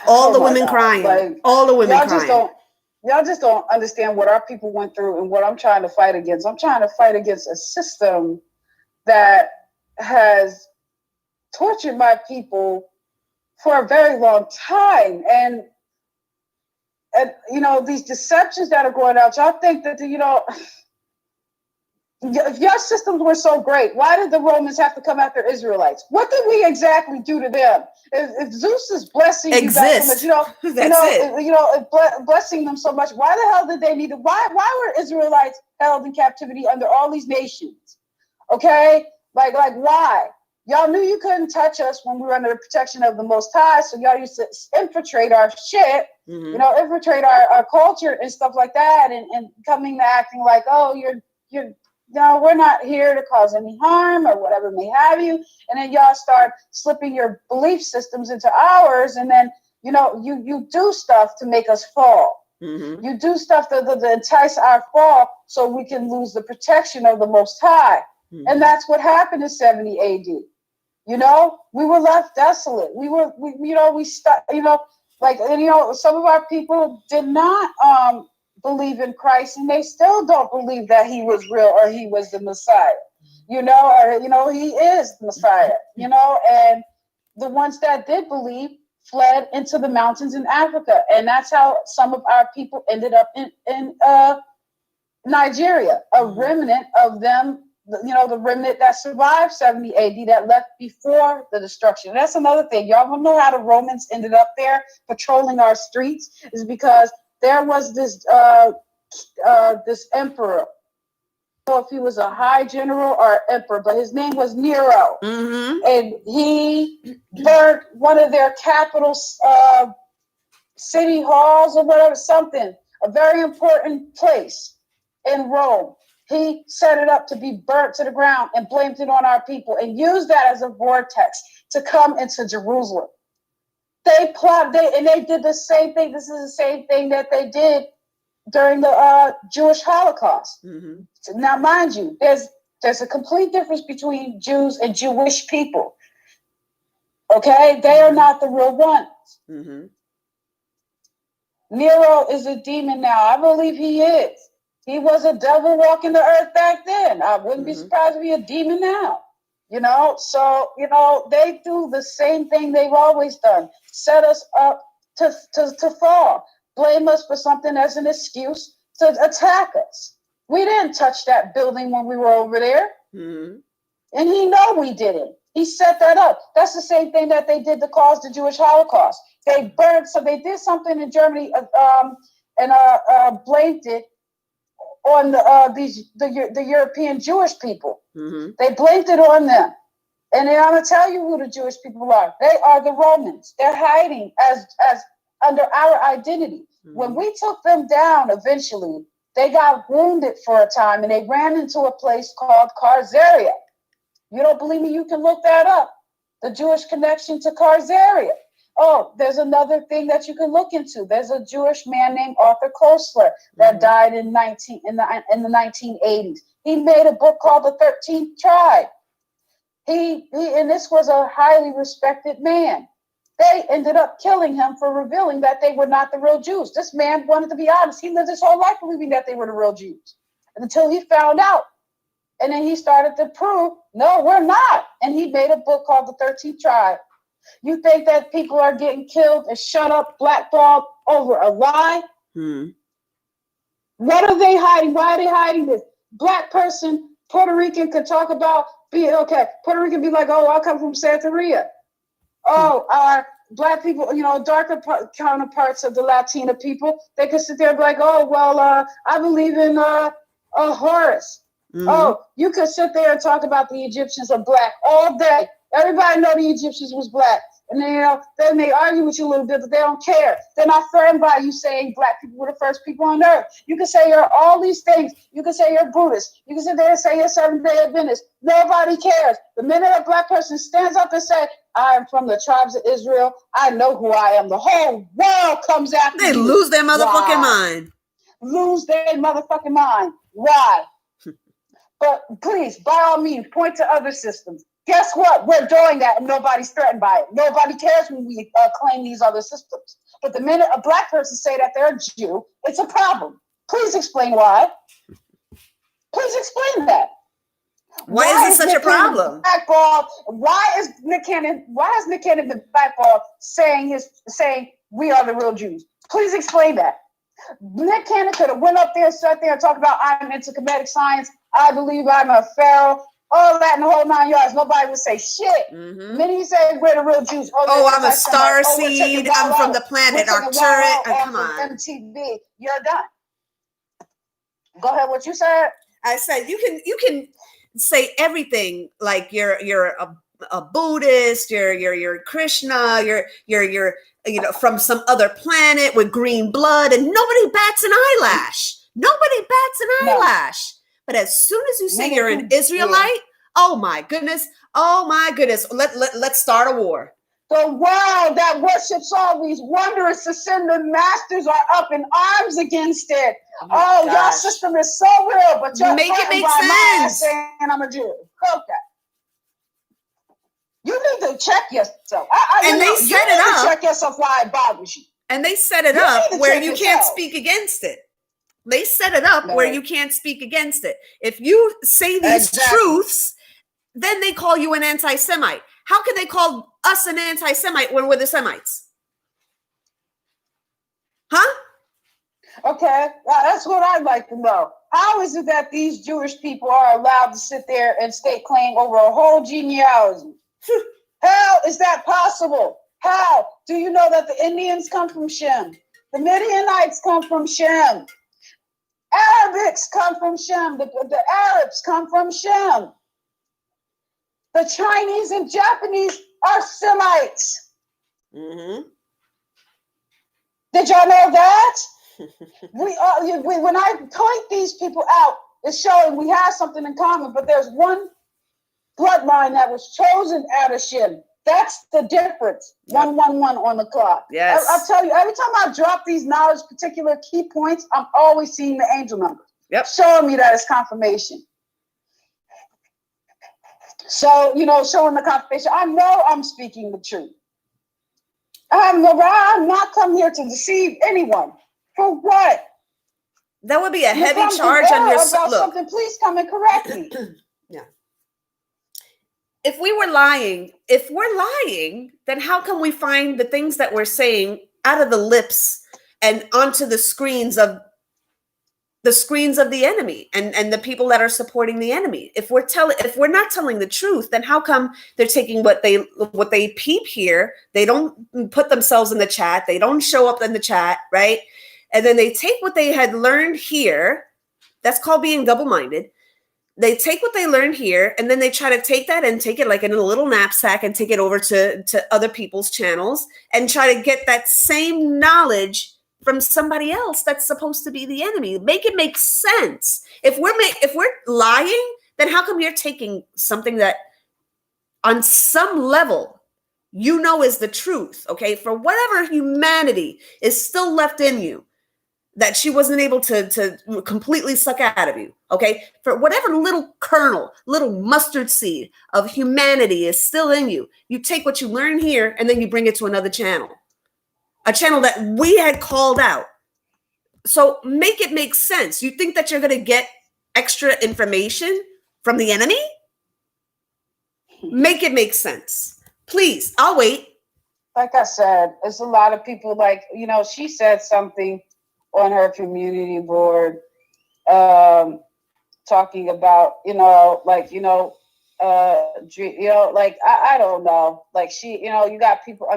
All the women crying. Like, all the women crying. Y'all just don't understand what our people went through and what I'm trying to fight against. I'm trying to fight against a system that has tortured my people for a very long time. And these deceptions that are going out, y'all think that, if your systems were so great, why did the Romans have to come after Israelites? What did we exactly do to them? If Zeus is blessing you guys so much, blessing them so much, why the hell did they need to? Why were Israelites held in captivity under all these nations? Okay, like why? Y'all knew you couldn't touch us when we were under the protection of the Most High, so y'all used to infiltrate our shit, infiltrate our culture and stuff like that, and coming to acting like, oh, no, we're not here to cause any harm or whatever may have you. And then y'all start slipping your belief systems into ours. And then, you do stuff to make us fall. You do stuff to entice our fall so we can lose the protection of the Most High. And that's what happened in 70 AD. We were left desolate. Some of our people did not believe in Christ, and they still don't believe that he was real or he was the Messiah, he is the Messiah, and the ones that did believe fled into the mountains in Africa. And that's how some of our people ended up in Nigeria, a remnant of them, the remnant that survived 70 AD that left before the destruction. And that's another thing. Y'all want to know how the Romans ended up there patrolling our streets? Is because there was this emperor. I don't know if he was a high general or emperor, but his name was Nero. And he burned one of their capital city halls or whatever, something, a very important place in Rome. He set it up to be burnt to the ground and blamed it on our people and used that as a vortex to come into Jerusalem. They did the same thing. This is the same thing that they did during the Jewish Holocaust. So now, mind you, there's a complete difference between Jews and Jewish people. Okay? They are not the real ones. Nero is a demon now. I believe he is. He was a devil walking the earth back then. I wouldn't be surprised to be a demon now. So, they do the same thing they've always done. Set us up to fall. Blame us for something as an excuse to attack us. We didn't touch that building when we were over there. And he know we didn't. He set that up. That's the same thing that they did to cause the Jewish Holocaust. They they did something in Germany and blamed it on the European Jewish people. They blamed it on them. And then I'm going to tell you who the Jewish people are. They are the Romans. They're hiding as under our identity. When we took them down eventually, they got wounded for a time and they ran into a place called Khazaria. You don't believe me? You can look that up. The Jewish connection to Khazaria. Oh, there's another thing that you can look into. There's a Jewish man named Arthur Koestler that died in the 1980s. He made a book called The 13th Tribe. And this was a highly respected man. They ended up killing him for revealing that they were not the real Jews. This man wanted to be honest. He lived his whole life believing that they were the real Jews until he found out. And then he started to prove, no, we're not. And he made a book called The 13th Tribe. You think that people are getting killed and shut up, blackballed over a lie? What are they hiding? Why are they hiding this? Black person, Puerto Rican could talk about Puerto Rican be like, oh, I come from Santeria. Oh, our Black people, darker counterparts of the Latina people, they could sit there and be like, oh, well, I believe in Horus. Oh, you could sit there and talk about the Egyptians are Black all day. Everybody know the Egyptians was Black. And then, then they argue with you a little bit, but they don't care. They're not threatened by you saying Black people were the first people on earth. You can say you're all these things. You can say you're Buddhist. You can sit there and say you're Seventh-day Adventist. Nobody cares. The minute a Black person stands up and says, I am from the tribes of Israel, I know who I am. The whole world comes after They you. lose their motherfucking mind. Lose their motherfucking mind. Why? But please, by all means, point to other systems. Guess what? We're doing that and nobody's threatened by it. Nobody cares when we claim these other systems. But the minute a Black person say that they're a Jew, it's a problem. Please explain why. Please explain that. Why is it such a problem? Why has Nick Cannon been blackballed saying we are the real Jews? Please explain that. Nick Cannon could have went up there, sat there and talked about I'm into comedic science. I believe I'm a pharaoh. All that in the whole 9 yards. Nobody would say shit. Many say we're the real Jews. I'm a star seed. I'm from the planet Arcturus. Come on. MTV. You're done. Go ahead. What you said? I said you can say everything like you're a Buddhist. You're Krishna. You're from some other planet with green blood, and nobody bats an eyelash. Nobody bats an eyelash. But as soon as you say you're an Israelite, oh my goodness, let's start a war. The world that worships all these wondrous ascended masters are up in arms against it. Oh, y'all system is so real, but you're make it make sense. Saying I'm a Jew. Okay. You need to check yourself. And they set it up. Check yourself why it bothers you. And they set it up where you can't speak against it. They set it up where you can't speak against it. If you say these truths, then they call you an anti-Semite. How can they call us an anti-Semite when we're the Semites? Huh? Okay, well, that's what I'd like to know. How is it that these Jewish people are allowed to sit there and stake claim over a whole genealogy? How is that possible? How? Do you know that the Indians come from Shem? The Midianites come from Shem. Arabics come from Shem. The Arabs come from Shem. The Chinese and Japanese are Semites. Mm-hmm. Did y'all know that? When I point these people out, it's showing we have something in common, but there's one bloodline that was chosen out of Shem. That's the difference. Yep. 111 on the clock. Yes. I'll tell you, every time I drop these knowledge, particular key points, I'm always seeing the angel numbers. Yep. Showing me that it's confirmation. So, showing the confirmation, I know I'm speaking the truth. I'm not come here to deceive anyone. For what? That would be a heavy charge on your soul. Something, please come and correct me. Yeah. If we're lying, then how can we find the things that we're saying out of the lips and onto the screens of the enemy and the people that are supporting the enemy? If we're not telling the truth, then how come they're taking what they peep here? They don't put themselves in the chat. They don't show up in the chat, right? And then they take what they had learned here. That's called being double-minded. They take what they learned here, and then they try to take that and take it like in a little knapsack and take it over to other people's channels and try to get that same knowledge from somebody else that's supposed to be the enemy. Make it make sense. If we're lying, then how come you're taking something that on some level is the truth, okay? For whatever humanity is still left in you that she wasn't able to completely suck out of you, okay? For whatever little kernel, little mustard seed of humanity is still in you, you take what you learn here and then you bring it to another channel. A channel that we had called out. So make it make sense. You think that you're going to get extra information from the enemy? Make it make sense. Please, I'll wait. Like I said, there's a lot of people she said something on her community board talking about, I don't know. Like you got people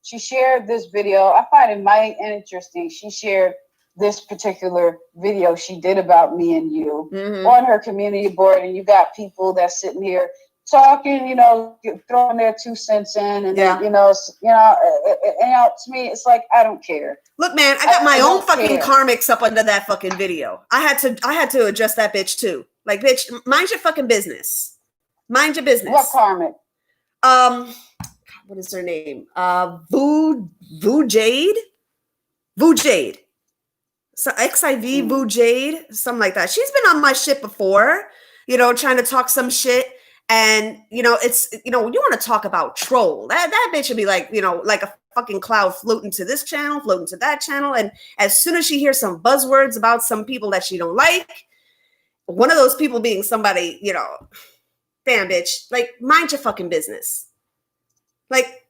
she shared this video. I find it mighty interesting. She shared this particular video she did about me and you on her community board. And you got people that's sitting here talking, throwing their 2 cents in. And, then, to me, it's like, I don't care. Look, man, I got my own fucking karmics up under that fucking video. I had to adjust that bitch too. Like, bitch, mind your fucking business. Mind your business. What karmic? What is her name? Vu Jade? Vu Jade. So XIV Vu Jade, something like that. She's been on my shit before, trying to talk some shit. And, it's, you want to talk about troll. That bitch would be like, like a fucking cloud floating to this channel, floating to that channel. And as soon as she hears some buzzwords about some people that she don't like, one of those people being somebody, damn bitch, like mind your fucking business. Like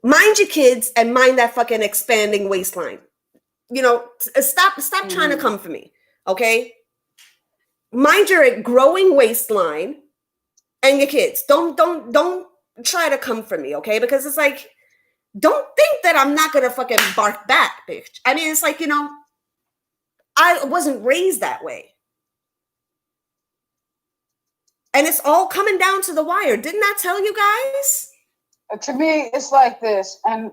mind your kids and mind that fucking expanding waistline. Stop trying to come for me. Okay. Mind your growing waistline and your kids. Don't try to come for me. Okay. Because it's like, don't think that I'm not going to fucking bark back, bitch. I mean, it's like, I wasn't raised that way. And it's all coming down to the wire. Didn't I tell you guys? To me, it's like this. And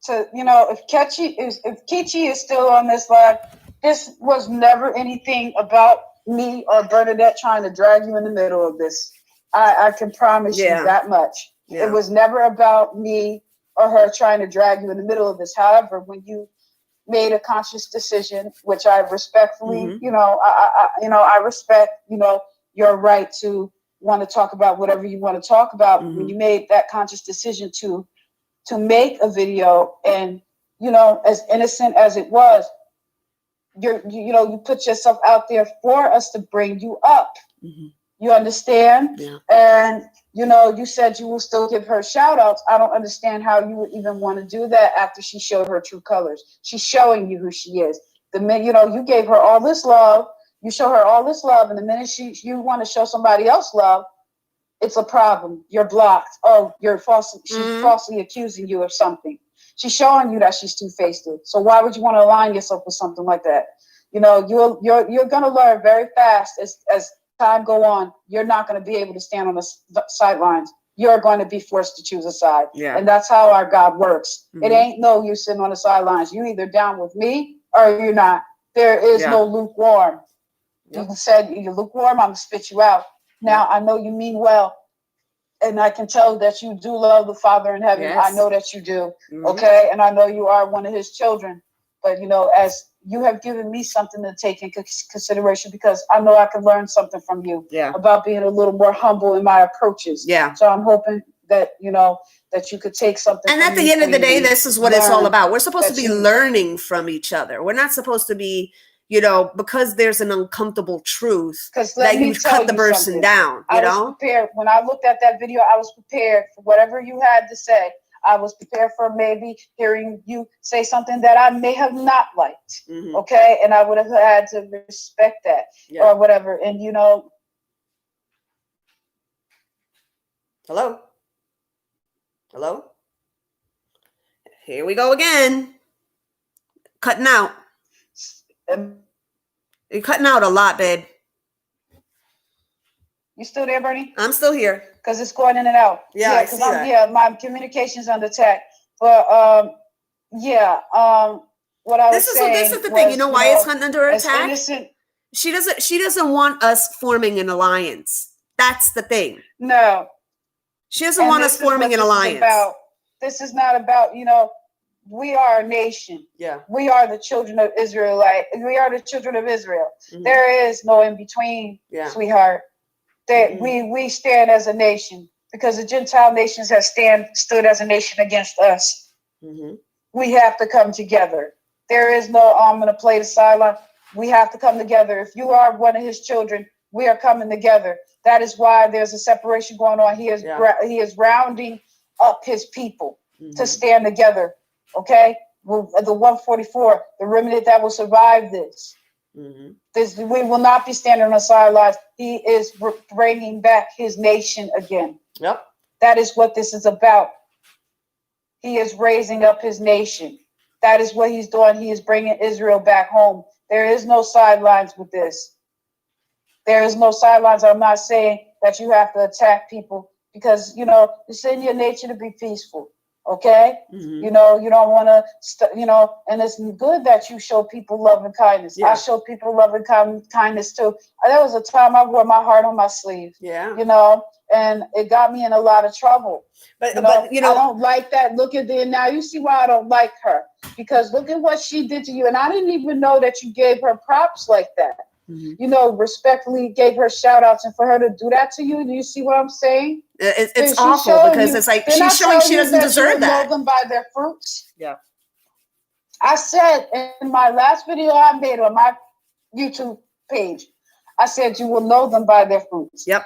to, if Kichi is still on this live, this was never anything about me or Bernadette trying to drag you in the middle of this. I can promise you that much. Yeah. It was never about me or her trying to drag you in the middle of this. However, when you made a conscious decision, which I respectfully, I respect, your right to want to talk about whatever you want to talk about. When you made that conscious decision to make a video, and as innocent as it was, you put yourself out there for us to bring you up. You understand? Yeah. And you said you will still give her shout outs. I don't understand how you would even want to do that after she showed her true colors. She's showing you who she is. The minute you gave her all this love, you show her all this love, and the minute you want to show somebody else love, it's a problem. You're blocked. Oh, she's falsely accusing you of something. She's showing you that she's two-faced. So why would you want to align yourself with something like that? You're gonna learn very fast as time go on. You're not going to be able to stand on the sidelines. You're going to be forced to choose a side. Yeah. And that's how our God works. It ain't no you sitting on the sidelines. You either down with me or you're not. There is no lukewarm. Yep. You said you're lukewarm, I'm going to spit you out. Now, I know you mean well, and I can tell that you do love the Father in heaven. Yes. I know that you do. Okay. And I know you are one of his children. But, as you have given me something to take into consideration, because I know I can learn something from you about being a little more humble in my approaches. Yeah. So I'm hoping that, that you could take something. And at the end of the day, this is what it's all about. We're supposed to be learning from each other. We're not supposed to be, because there's an uncomfortable truth that you cut the person down, I was prepared. When I looked at that video, I was prepared for whatever you had to say. I was prepared for maybe hearing you say something that I may have not liked. Okay. And I would have had to respect that or whatever. And, Hello? Here we go again. Cutting out. You're cutting out a lot, babe. You still there, Bernie? I'm still here. Because it's going in and out. Yeah, I see that. My communication's under attack. But what I was saying. This is the thing. You know why it's under attack? Innocent. She doesn't want us forming an alliance. That's the thing. No. She doesn't want us forming an alliance. This is not about, we are a nation. Yeah. We are the children of Israel. We are the children of Israel. There is no in between, sweetheart. We stand as a nation because the Gentile nations have stood as a nation against us. We have to come together. There is no, I'm going to play the sideline. We have to come together. If you are one of his children, we are coming together. That is why there's a separation going on. He is rounding up his people to stand together. Okay. The 144, the remnant that will survive this. We will not be standing on the sidelines. He is bringing back his nation again. Yep. That is what this is about. He is raising up his nation. That is what he's doing. He is bringing Israel back home. There is no sidelines with this. There is no sidelines. I'm not saying that you have to attack people because, it's in your nature to be peaceful. Okay. You don't want to, and it's good that you show people love and kindness. I show people love and kindness too. There was a time I wore my heart on my sleeve. Yeah. And it got me in a lot of trouble. But I don't like that. Look at now you see why I don't like her, because look at what she did to you. And I didn't even know that you gave her props like that. Respectfully gave her shout outs, and for her to do that to you, do you see what I'm saying? It's awful because it's like she's showing she doesn't deserve that. Know them by their fruits. Yeah. I said in my last video I made on my YouTube page, I said you will know them by their fruits. Yep.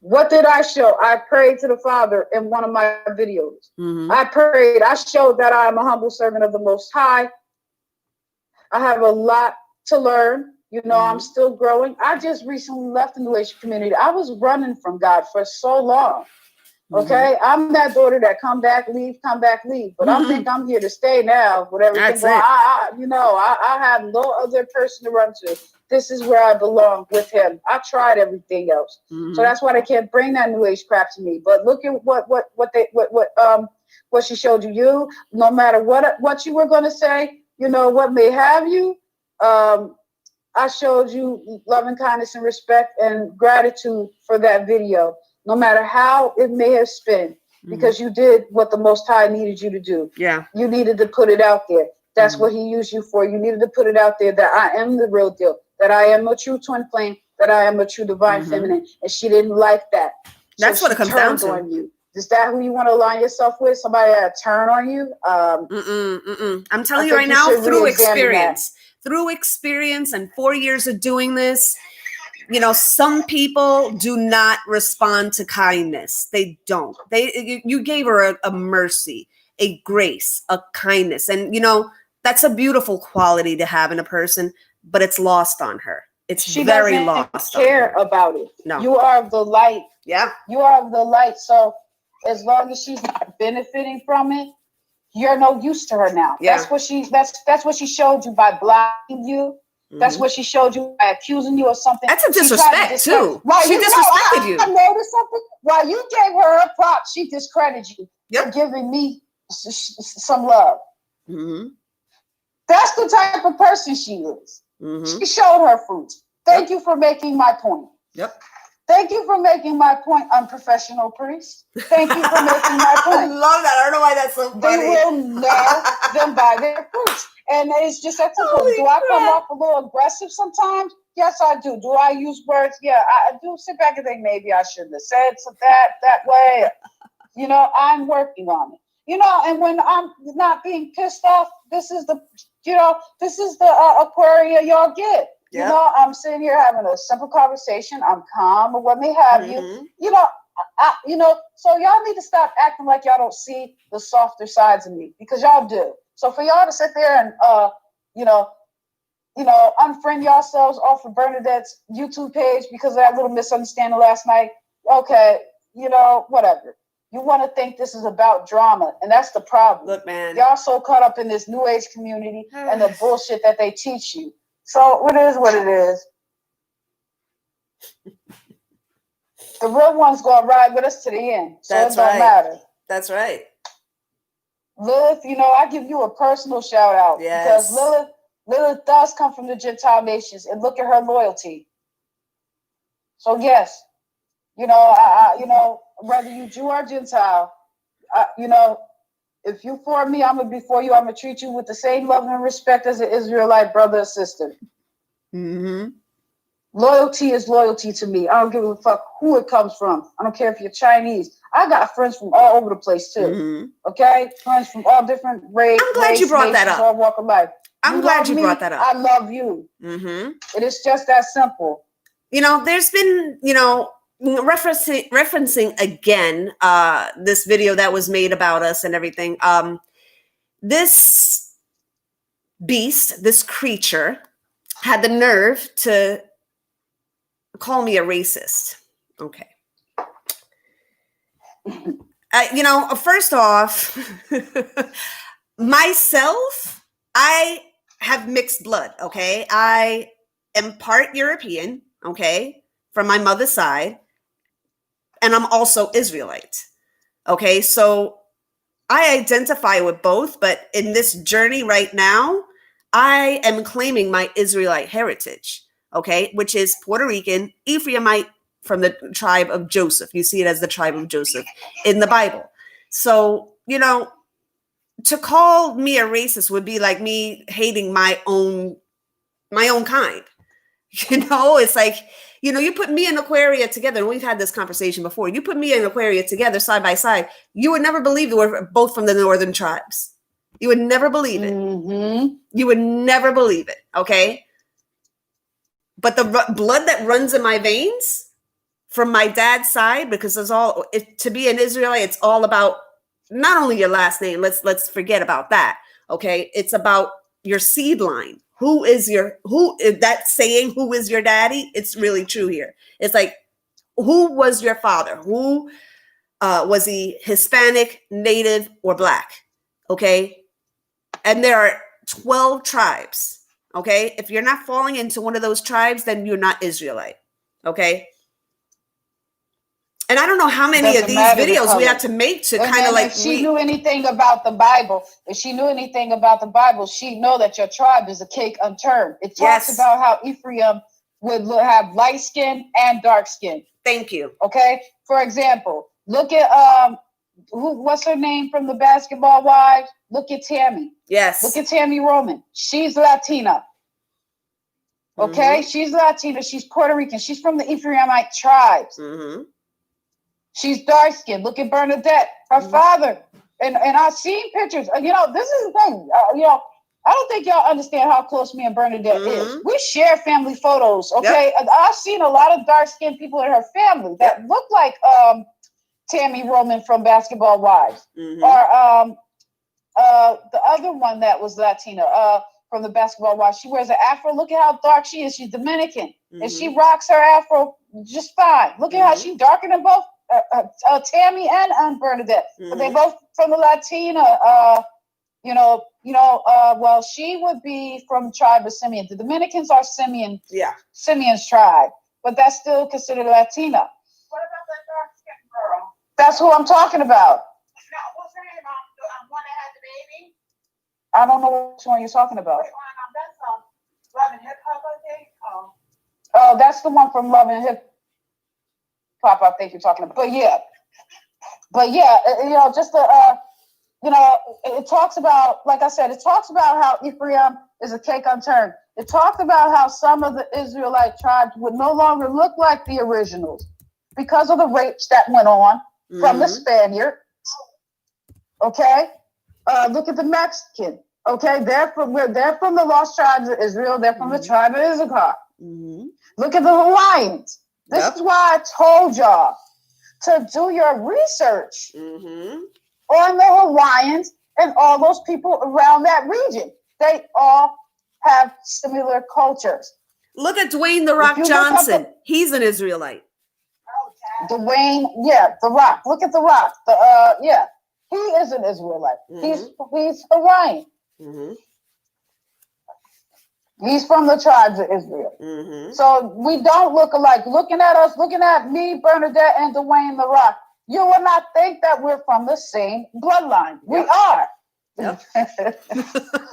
What did I show? I prayed to the Father in one of my videos. I prayed. I showed that I am a humble servant of the Most High. I have a lot to learn. I'm still growing. I just recently left the New Age community. I was running from God for so long. Okay. I'm that daughter that come back, leave. But I think I'm here to stay now with everything going on. I have no other person to run to. This is where I belong with him. I tried everything else. So that's why they can't bring that New Age crap to me. But look at what she showed you. No matter what you were gonna say, what may have you, I showed you love and kindness and respect and gratitude for that video, no matter how it may have spun. because you did what the Most High needed you to do. Yeah. You needed to put it out there. That's what he used you for. You needed to put it out there that I am the real deal, that I am a true twin flame, that I am a true divine feminine. And she didn't like that. That's what it comes down to. On you. Is that who you want to align yourself with? Somebody that turn on you? I'm telling you right now, through experience. Through experience and 4 years of doing this, you know, some people do not respond to kindness. They don't. You gave her a mercy, a grace, a kindness. And, you know, that's a beautiful quality to have in a person, but it's lost on her. She very lost. Care about it. No. You are of the light. Yeah. You are of the light. So as long as she's not benefiting from it, you're no use to her now. Yeah. That's what she showed you by blocking you. That's what she showed you by accusing you of something. That's a disrespect too. She disrespected you. I noticed something. While you gave her a prop, she discredited you for giving me some love. That's the type of person she is. She showed her fruits. Thank you for making my point. Thank you for making my point, unprofessional priest. Thank you for making my point. I love that. I don't know why that's so funny. They will know them by their fruits. And it's just that simple. Do I come off a little aggressive sometimes? Yes, I do. Do I use words? Yeah, I do sit back and think maybe I shouldn't have said that way. You know, I'm working on it. You know, and when I'm not being pissed off, this is the Aquaria y'all get. You know, I'm sitting here having a simple conversation. I'm calm or what may have you. You know, so y'all need to stop acting like y'all don't see the softer sides of me, because y'all do. So for y'all to sit there and unfriend yourselves off of Bernadette's YouTube page because of that little misunderstanding last night, okay, you know, whatever. You want to think this is about drama, and that's the problem. Look, man, y'all so caught up in this new age community and the bullshit that they teach you. So it is what it is. The real one's gonna ride with us to the end. So it don't matter. That's right. Lilith, you know, I give you a personal shout out because Lilith does come from the Gentile nations, and look at her loyalty. So yes, you know, whether you Jew or Gentile, you know, if you for me, I'm gonna be for you. I'm gonna treat you with the same love and respect as an Israelite brother or sister. Loyalty is loyalty to me. I don't give a fuck who it comes from. I don't care if you're Chinese. I got friends from all over the place too. Okay, friends from all different races. I'm glad you brought that up. All walk of life. I'm glad you brought that up. I love you. It is just that simple. You know, there's been, you know, referencing again this video that was made about us and everything. This beast, this creature, had the nerve to call me a racist. Okay. You know, first off, myself, I have mixed blood. Okay. I am part European. Okay. From my mother's side. And I'm also Israelite. Okay. So I identify with both, but in this journey right now, I am claiming my Israelite heritage. Okay. Which is Puerto Rican, Ephraimite, from the tribe of Joseph. You see it as the tribe of Joseph in the Bible. So, you know, to call me a racist would be like me hating my own kind. You know, it's like, you know, you put me and Aquaria together, and we've had this conversation before. You put me and Aquaria together side by side, you would never believe that we're both from the northern tribes. You would never believe it. You would never believe it. Okay. But the blood that runs in my veins from my dad's side, because to be an Israelite, it's all about not only your last name. Let's forget about that. Okay. It's about your seed line. Who is that saying, who is your daddy? It's really true here. It's like, who was your father? Who was he Hispanic, Native, or Black? Okay. And there are 12 tribes. Okay. If you're not falling into one of those tribes, then you're not Israelite. Okay. And I don't know how many of these videos we have to make to kind of like. If she knew anything about the Bible, she'd know that your tribe is a cake unturned. It talks about how Ephraim would have light skin and dark skin. Thank you. Okay. For example, look at what's her name from the Basketball Wives? Look at Tammy. Yes. Look at Tammy Roman. She's Latina. Okay? Mm-hmm. She's Latina. She's Puerto Rican. She's from the Ephraimite tribes. Mm-hmm. She's dark-skinned. Look at Bernadette. Her father. And I've seen pictures. This is the thing. I don't think y'all understand how close me and Bernadette is. We share family photos, okay? Yep. I've seen a lot of dark-skinned people in her family that look like Tammy Roman from Basketball Wives. Or the other one that was Latina from the Basketball Wives. She wears an afro. Look at how dark she is. She's Dominican. And she rocks her afro just fine. Look at how she's darker than both Tammy and Bernadette. But they both from the Latina, well, she would be from the tribe of Simeon. The Dominicans are Simeon's tribe, but that's still considered Latina. What about that dark-skinned girl? That's who I'm talking about. No, what's her name? One that had the baby? I don't know which one you're talking about. That's Love and Hip Hop, I think. Oh, that's the one from Love and Hip Hop, I think you're talking about. But yeah, just it talks about, like I said, it talks about how Ephraim is a cake unturned. It talks about how some of the Israelite tribes would no longer look like the originals because of the rapes that went on from the Spaniard. Okay, look at the Mexican. Okay, they're from the lost tribes of Israel. They're from the tribe of Issachar. Look at the Hawaiians. This is why I told y'all to do your research on the Hawaiians and all those people around that region. They all have similar cultures. Look at Dwayne "The Rock" Johnson. He's an Israelite. Dwayne, The Rock. Look at The Rock. He is an Israelite. He's Hawaiian. He's from the tribes of Israel. So we don't look alike. Looking at us, looking at me, Bernadette, and Dwayne "The Rock, you will not think that we're from the same bloodline. We are.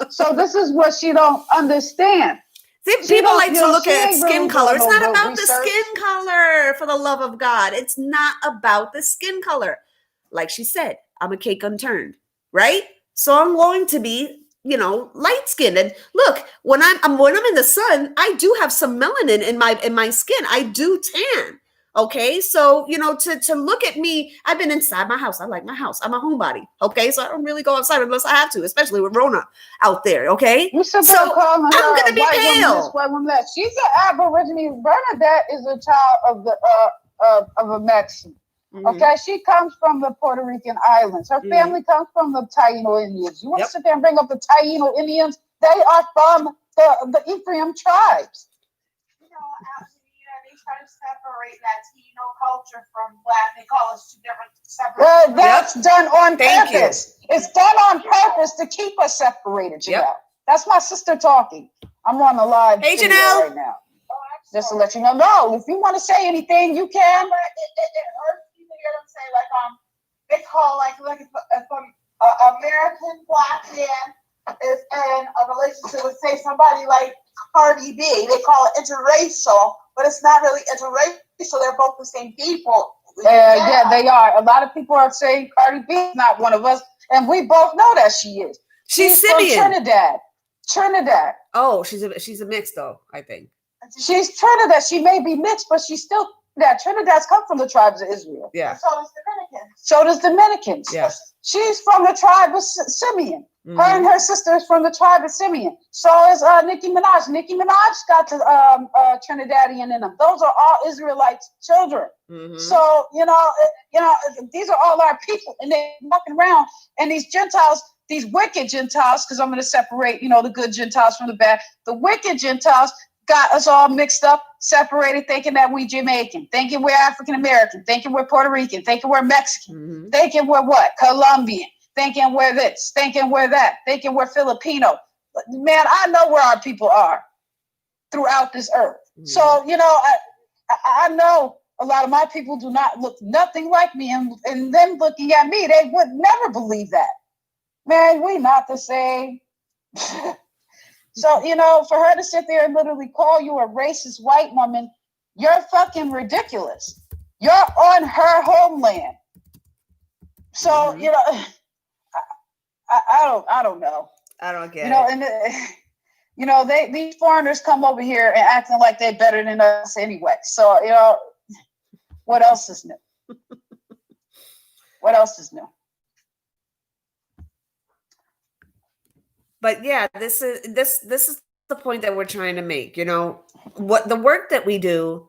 So this is what she don't understand. See, people like to look at skin color. It's not about the skin color, for the love of God. It's not about the skin color. Like she said, I'm a cake unturned, right? So I'm going to be, light skinned. And look, when I'm in the sun, I do have some melanin in my skin. I do tan. Okay, so to look at me, I've been inside my house. I like my house. I'm a homebody. Okay, so I don't really go outside unless I have to, especially with Rona out there. Okay, so I'm gonna be pale. She's an Aborigine. Bernadette is a child of a Mexican. Okay, she comes from the Puerto Rican islands. Her family comes from the Taino Indians. You want to sit there and bring up the Taino Indians? They are from the Ephraim tribes. They try to separate Latino culture from Black. They call us two different separate. That's done on purpose. It's done on purpose to keep us separated. Janelle. That's my sister talking. I'm on the live video right now. Just to let you know. No, if you want to say anything, you can. But it hurts me to hear them say they call if an American Black man is in a relationship with, say, somebody like Cardi B. They call it interracial, but it's not really interracial. They're both the same people. Yeah, they are. A lot of people are saying Cardi B is not one of us, and we both know that she is. She's Simeon. From Trinidad. Oh, she's a mix though, I think. She's Trinidad. She may be mixed, but she's still that. Trinidad's come from the tribes of Israel. Yeah. So does Dominicans. Yeah. She's from the tribe of Simeon. Her and her sister is from the tribe of Simeon. So is Nicki Minaj. Nicki Minaj got the Trinidadian in them. Those are all Israelite children. So these are all our people, and they're walking around. And these Gentiles, these wicked Gentiles, because I'm going to separate, the good Gentiles from the bad. The wicked Gentiles got us all mixed up, separated, thinking that we Jamaican, thinking we're African American, thinking we're Puerto Rican, thinking we're Mexican, thinking we're what? Colombian, thinking we're this, thinking we're that, thinking we're Filipino. Man, I know where our people are throughout this earth. So, I know a lot of my people do not look nothing like me, and them looking at me, they would never believe that. Man, we not the same. So, for her to sit there and literally call you a racist white woman, you're fucking ridiculous. You're on her homeland. So, you know, I don't know. I don't get you know, it. And you know, these foreigners come over here and acting like they're better than us anyway. So, you know, what else is new? What else is new? But yeah, this is the point that we're trying to make. You know, what the work that we do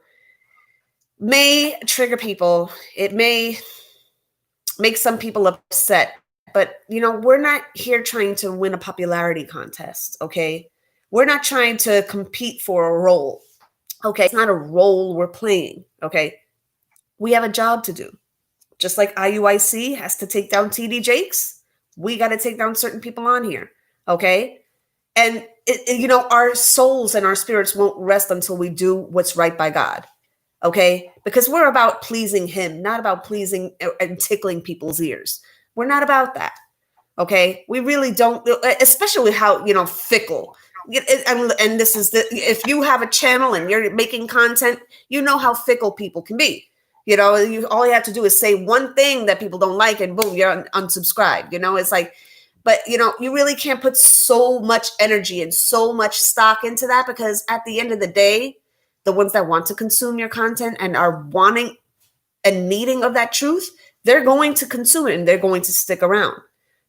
may trigger people. It may make some people upset, but you know, we're not here trying to win a popularity contest. Okay, we're not trying to compete for a role. Okay, it's not a role we're playing. Okay, we have a job to do. Just like IUIC has to take down TD Jakes, we got to take down certain people on here. Okay, and you know, our souls and our spirits won't rest until we do what's right by God. Okay, because we're about pleasing Him, not about pleasing and tickling people's ears. We're not about that. Okay, we really don't, especially how, you know, fickle. And this is if you have a channel and you're making content, you know how fickle people can be. You know, all you have to do is say one thing that people don't like, and boom, you're unsubscribed. You know, it's like, but you know, you really can't put so much energy and so much stock into that, because at the end of the day, the ones that want to consume your content and are wanting and needing of that truth, they're going to consume it and they're going to stick around.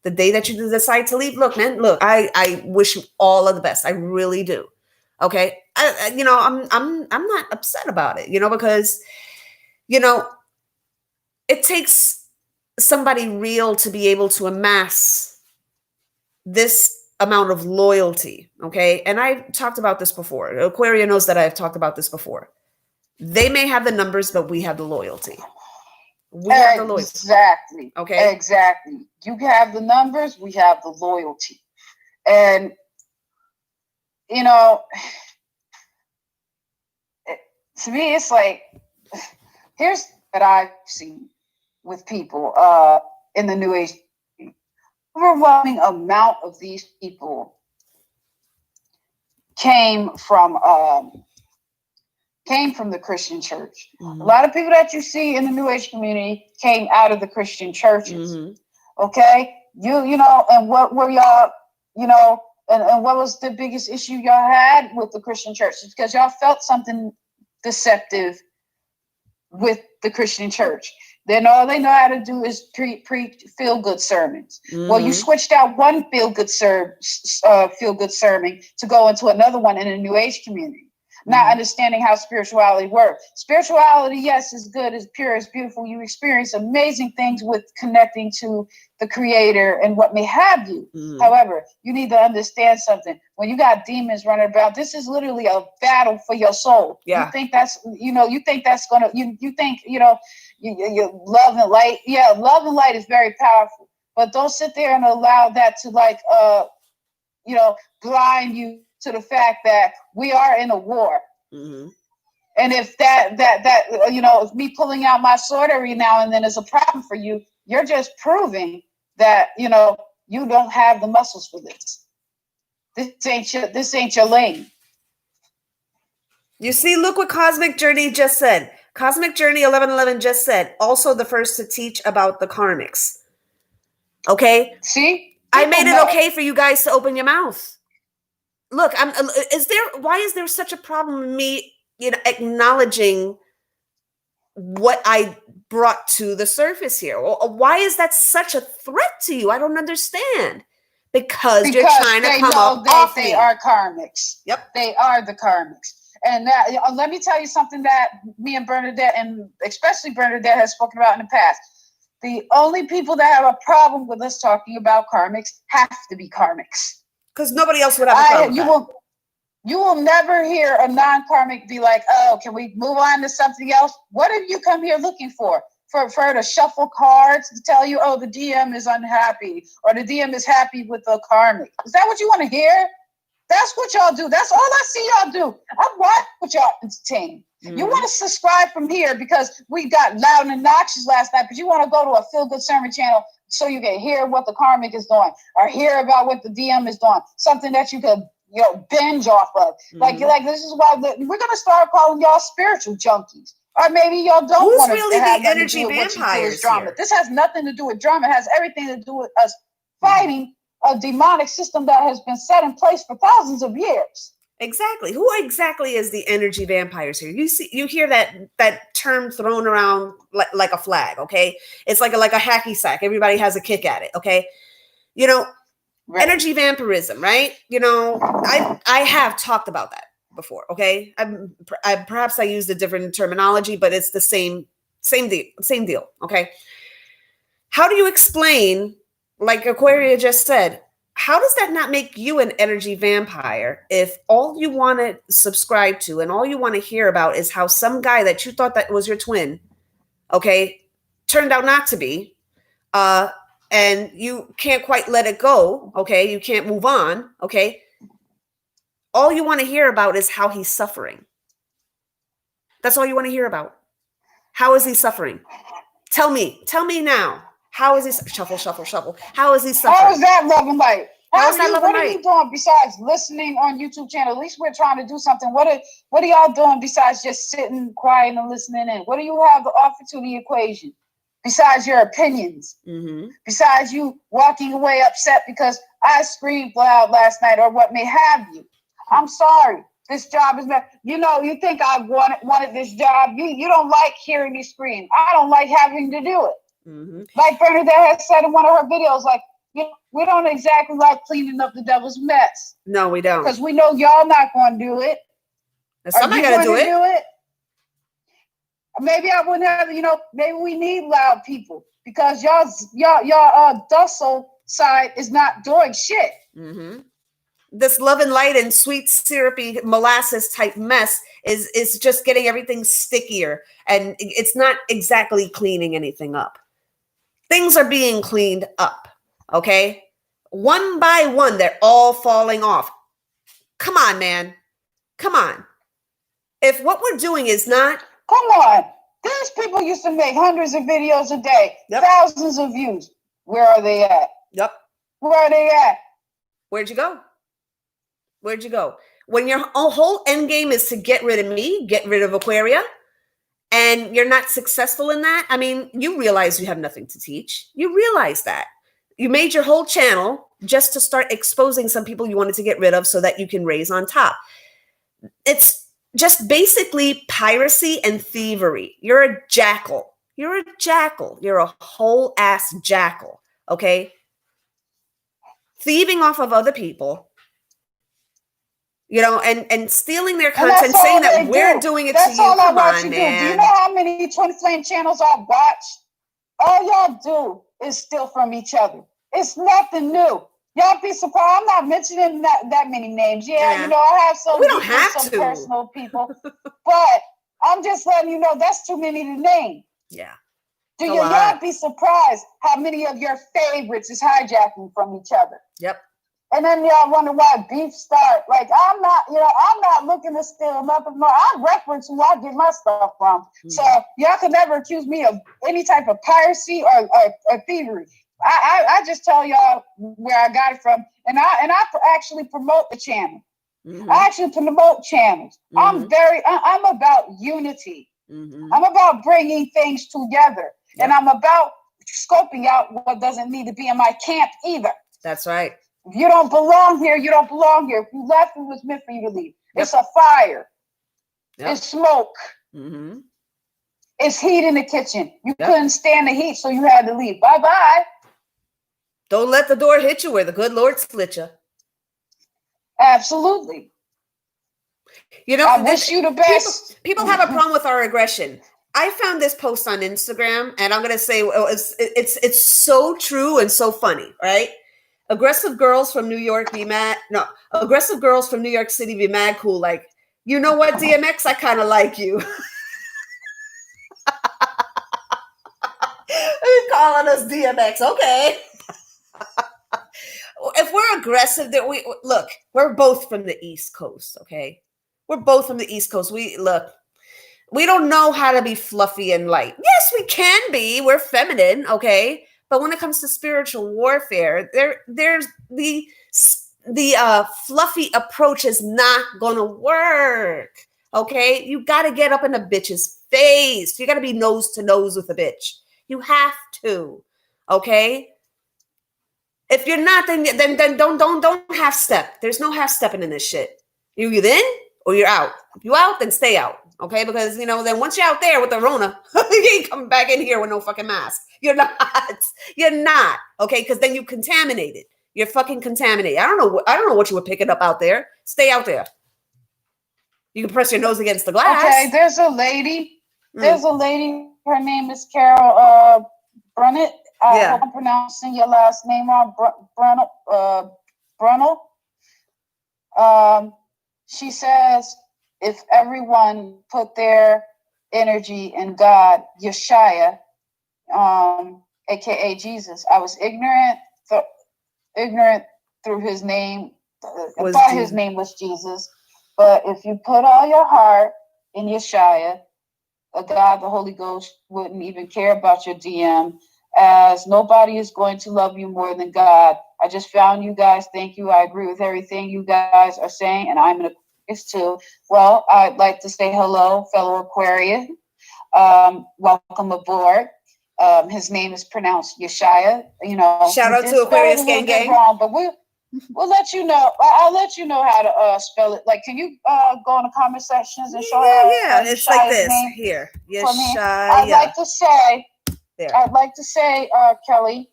The day that you decide to leave, look, man, look, I wish you all of the best. I really do. Okay, you know, I'm not upset about it, you know, because you know, it takes somebody real to be able to amass this amount of loyalty. Okay, and I've talked about this before. Aquaria knows that I've talked about this before. They may have the numbers, but we have the loyalty. We have the loyalty. Exactly. Okay. Exactly. You have the numbers, we have the loyalty. And, you know, to me, it's like, here's what I've seen with people in the New Age. Overwhelming amount of these people came from the Christian church. Mm-hmm. A lot of people that you see in the New Age community came out of the Christian churches. Mm-hmm. Okay, you know, and what were y'all, you know, and what was the biggest issue y'all had with the Christian church? It's because y'all felt something deceptive with the Christian church. Then all they know how to do is preach feel-good sermons. Mm-hmm. Well, you switched out one feel-good sermon to go into another one in the New Age community. Not understanding how spirituality works. Spirituality, yes, is good, is pure, is beautiful. You experience amazing things with connecting to the Creator and what may have you. Mm. However, you need to understand something. When you got demons running about, this is literally a battle for your soul. Yeah. You think that's gonna, you think, you know, you love and light. Yeah, love and light is very powerful. But don't sit there and allow that to you know, blind you to the fact that we are in a war. Mm-hmm. And if that you know, if me pulling out my sword every now and then is a problem for you, you're just proving that, you know, you don't have the muscles for this. This ain't your lane. You see, look what Cosmic Journey just said. Cosmic Journey 1111 just said, also the first to teach about the karmics. Okay? See? I made it okay for you guys to open your mouth. Look, why is there such a problem with me, you know, acknowledging what I brought to the surface here? Why is that such a threat to you? I don't understand. Because you're trying to come up off me. They are karmics. Yep. They are the karmics. And let me tell you something that me and Bernadette, and especially Bernadette, has spoken about in the past. The only people that have a problem with us talking about karmics have to be karmics. Because nobody else would have a problem with that. You will never hear a non-karmic be like, oh, can we move on to something else? What have you come here looking for? For her to shuffle cards to tell you, oh, the DM is unhappy, or the DM is happy with the karmic. Is that what you want to hear? That's what y'all do. That's all I see y'all do. I watch what y'all entertain. Mm-hmm. You want to subscribe from here because we got loud and obnoxious last night, but you want to go to a feel-good sermon channel so you can hear what the karmic is doing or hear about what the DM is doing, something that you can, you know, binge off of. Mm-hmm. Like this is why we're going to start calling y'all spiritual junkies. Or maybe y'all don't Who's want really to have the nothing energy to do with what you feel is vampires drama. here? This has nothing to do with drama. It has everything to do with us fighting a demonic system that has been set in place for thousands of years. Exactly. Who exactly is the energy vampires here? You hear that term thrown around like a flag, okay? It's like a hacky sack. Everybody has a kick at it, okay? You know, Right. energy vampirism, right? You know, I have talked about that before, okay? Perhaps I used a different terminology, but it's the same deal, okay? How do you explain, like Aquaria just said, how does that not make you an energy vampire if all you want to subscribe to and all you want to hear about is how some guy that you thought that was your twin, okay, turned out not to be, and you can't quite let it go, okay? You can't move on, okay? All you want to hear about is how he's suffering. That's all you want to hear about. How is he suffering? Tell me now. How is he shuffle? How is he suffering? How is that love and light? How is that love and What are light? you doing besides listening on YouTube channel? At least we're trying to do something. What are y'all doing besides just sitting quiet and listening in? What do you have to offer to the equation besides your opinions? Mm-hmm. Besides you walking away upset because I screamed loud last night or what may have you? I'm sorry. This job is not, you think I wanted this job. You don't like hearing me scream. I don't like having to do it. Mm-hmm. Like Bernadette has said in one of her videos, like, we don't exactly like cleaning up the devil's mess. No, we don't. Because we know y'all not going to do it. Somebody got to do it. Maybe I wouldn't have, maybe we need loud people because y'all docile side is not doing shit. Mm-hmm. This love and light and sweet syrupy molasses type mess is just getting everything stickier, and it's not exactly cleaning anything up. Things are being cleaned up, okay? One by one, they're all falling off. Come on, man. Come on. If what we're doing is not... Come on. These people used to make hundreds of videos a day, thousands of views. Where are they at? Yep. Where are they at? Where'd you go? Where'd you go? When your whole end game is to get rid of me, get rid of Aquaria, and you're not successful in that, I mean, you realize you have nothing to teach. You realize that. You made your whole channel just to start exposing some people you wanted to get rid of so that you can raise on top. It's just basically piracy and thievery. You're a jackal. You're a jackal. You're a whole ass jackal, okay? Thieving off of other people, and stealing their content, saying that we're doing it to you. Come on, man. Do you know how many Twin Flame channels I watch? All y'all do is steal from each other. It's nothing new. Y'all be surprised. I'm not mentioning that many names. Yeah. I have some. We don't have some to. Personal people, but I'm just letting you know that's too many to name. Yeah. Do y'all be surprised how many of your favorites is hijacking from each other? Yep. And then y'all wonder why beef start. Like, I'm not looking to steal nothing more. I reference who I get my stuff from. Mm-hmm. So y'all can never accuse me of any type of piracy or thievery. I just tell y'all where I got it from. And I actually promote the channel. Mm-hmm. I actually promote channels. Mm-hmm. I'm about unity. Mm-hmm. I'm about bringing things together. Yep. And I'm about scoping out what doesn't need to be in my camp either. That's right. If you don't belong here, you don't belong here. If you left, it was meant for you to leave. Yep. It's a fire. Yep. It's smoke. Mm-hmm. It's heat in the kitchen. You couldn't stand the heat, so you had to leave. Bye-bye. Don't let the door hit you where the good Lord split you. Absolutely. I wish you the best. People have a problem with our aggression. I found this post on Instagram, and I'm going to say it's so true and so funny, right? Aggressive girls from New York be mad. No, aggressive girls from New York City be mad cool. Like, you know what, DMX? I kind of like you. They're calling us DMX. Okay. If we're aggressive, we're both from the East Coast. Okay. We're both from the East Coast. We don't know how to be fluffy and light. Yes, we can be. We're feminine. Okay. But when it comes to spiritual warfare, there's the fluffy approach is not going to work. Okay, you got to get up in a bitch's face. You got to be nose to nose with a bitch. You have to. Okay. If you're not, then don't half step. There's no half stepping in this shit. You're either in or you're out. If you out, then stay out. Okay, because then once you're out there with the Rona, you ain't coming back in here with no fucking mask. You're not. You're not. Okay, because then you contaminated. You're fucking contaminated. I don't know what you were picking up out there. Stay out there. You can press your nose against the glass. Okay, there's a lady. There's a lady. Her name is Carol Brunett. I hope I'm pronouncing your last name wrong. Brunel. She says, if everyone put their energy in God, Yeshua, aka Jesus. I was ignorant through his name. I thought his name was Jesus. But if you put all your heart in Yeshua, God, the Holy Ghost wouldn't even care about your DM, as nobody is going to love you more than God. I just found you guys. Thank you. I agree with everything you guys are saying, and I'm an Aquarius too. Well, I'd like to say hello, fellow Aquarian. Welcome aboard. His name is pronounced Yeshua. Shout out to Aquarius Gang Gang. Wrong, but we'll let you know. I'll let you know how to spell it. Like, can you go in the comment sections and show her? Yeah, it's like this here. Yeshua. I'd like to say, Kelly,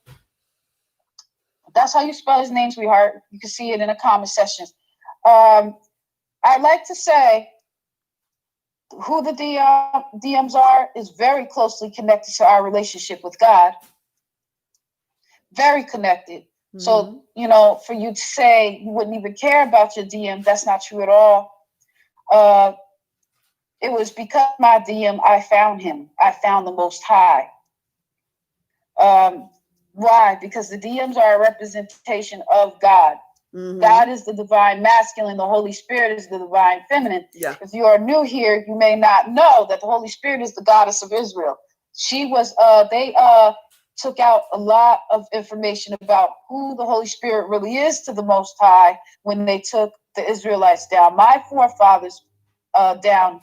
that's how you spell his name, sweetheart. You can see it in the comment sections. I'd like to say who the DMs are is very closely connected to our relationship with God. Very connected. Mm-hmm. So, for you to say you wouldn't even care about your DM, that's not true at all. It was because my DM, I found him. I found the Most High. Why? Because the DMs are a representation of God. Mm-hmm. God is the divine masculine. The Holy Spirit is the divine feminine. Yeah. If you are new here, you may not know that the Holy Spirit is the goddess of Israel. She was, they took out a lot of information about who the Holy Spirit really is to the Most High when they took the Israelites down. My forefathers down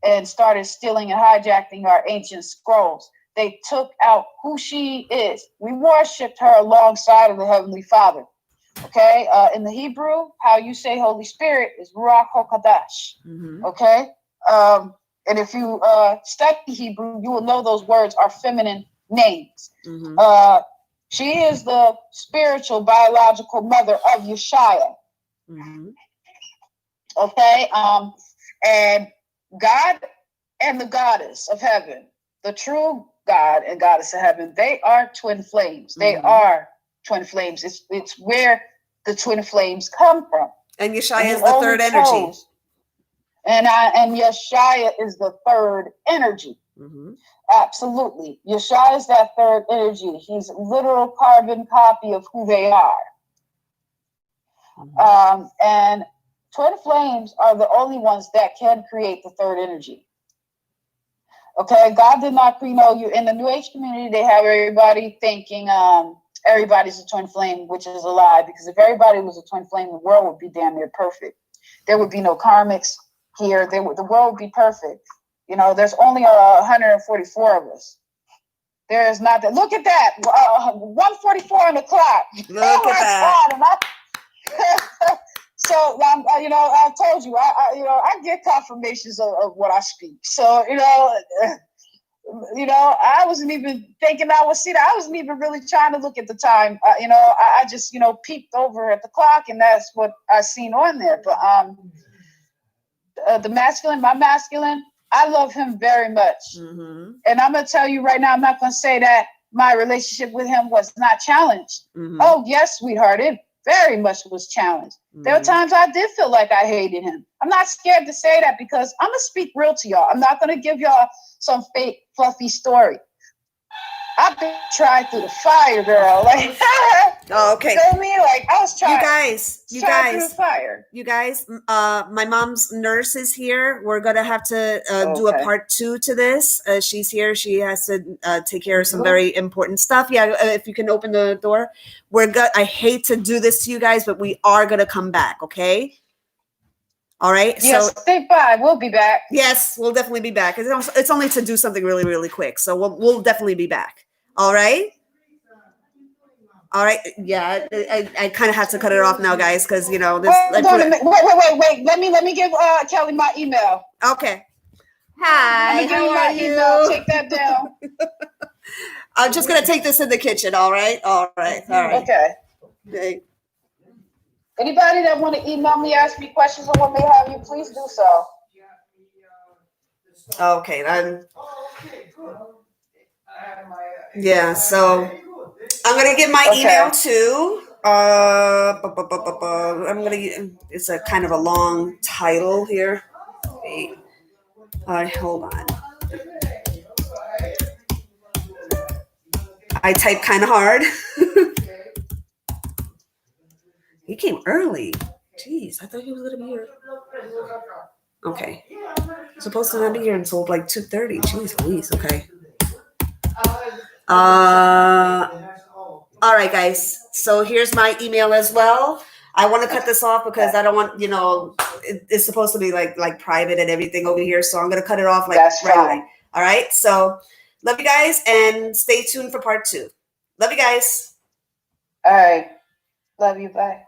and started stealing and hijacking our ancient scrolls. They took out who she is. We worshipped her alongside of the Heavenly Father. Okay, in the Hebrew, how you say Holy Spirit is Ruach HaKodesh. Mm-hmm. Okay, and if you study Hebrew, you will know those words are feminine names. Mm-hmm. She is the spiritual, biological mother of Yeshua. Mm-hmm. Okay, and God and the goddess of heaven, the true God and goddess of heaven, they are twin flames. Mm-hmm. They are twin flames. It's where the twin flames come from. And Yeshua is the third energy. And Yeshua is the third energy. Mm-hmm. Absolutely. Yeshua is that third energy. He's a literal carbon copy of who they are. Mm-hmm. And twin flames are the only ones that can create the third energy. Okay, God did not pre-know you. In the New Age community, they have everybody thinking everybody's a twin flame, which is a lie, because if everybody was a twin flame, the world would be damn near perfect. There would be no karmics here. The world would be perfect. There's only 144 of us. There is not that. Look at that. 144 on the clock. Look at that. So, I told you, I get confirmations of what I speak. So, I wasn't even thinking I would see that. I wasn't even really trying to look at the time. I just, peeped over at the clock, and that's what I seen on there. But my masculine, I love him very much. Mm-hmm. And I'm going to tell you right now, I'm not going to say that my relationship with him was not challenged. Mm-hmm. Oh, yes, sweetheart, it very much was challenged. Mm-hmm. There were times I did feel like I hated him. I'm not scared to say that, because I'm going to speak real to y'all. I'm not going to give y'all some fake, fluffy story. I've been tried through the fire, girl. Like, oh, okay. You know me? Like, I was trying. You guys, through the fire. You guys. My mom's nurse is here. We're gonna have to do a part 2 to this. She's here. She has to take care of some very important stuff. Yeah, if you can open the door. I hate to do this to you guys, but we are gonna come back. Okay. All right. Yes, So stay by. We'll be back. yes, we'll definitely be back. It's only to do something really, really quick. So we'll definitely be back. All right. All right. Yeah, I kind of have to cut it off now, guys, because you know this. Hold on a minute. Wait. Let me give Kelly my email. Okay. Hi. I'm gonna give How you are my you? email. Take that down. I'm just gonna take this in the kitchen. All right. All right. All right. Okay. Okay. Anybody that want to email me, ask me questions, or what may have you, please do so. Okay. Then. Yeah. So I'm gonna get my email too. I'm gonna. It's a kind of a long title here. Wait. All right. Hold on. I type kind of hard. He came early. Jeez, I thought he was gonna be here. Okay. Supposed to not be here until like 2:30. Jeez, please. Okay. All right, guys. So here's my email as well. I want to cut this off because I don't want, it's supposed to be like private and everything over here. So I'm gonna cut it off like That's right fine. away. All right. So love you guys and stay tuned for part 2. Love you guys. All right. Love you. Bye.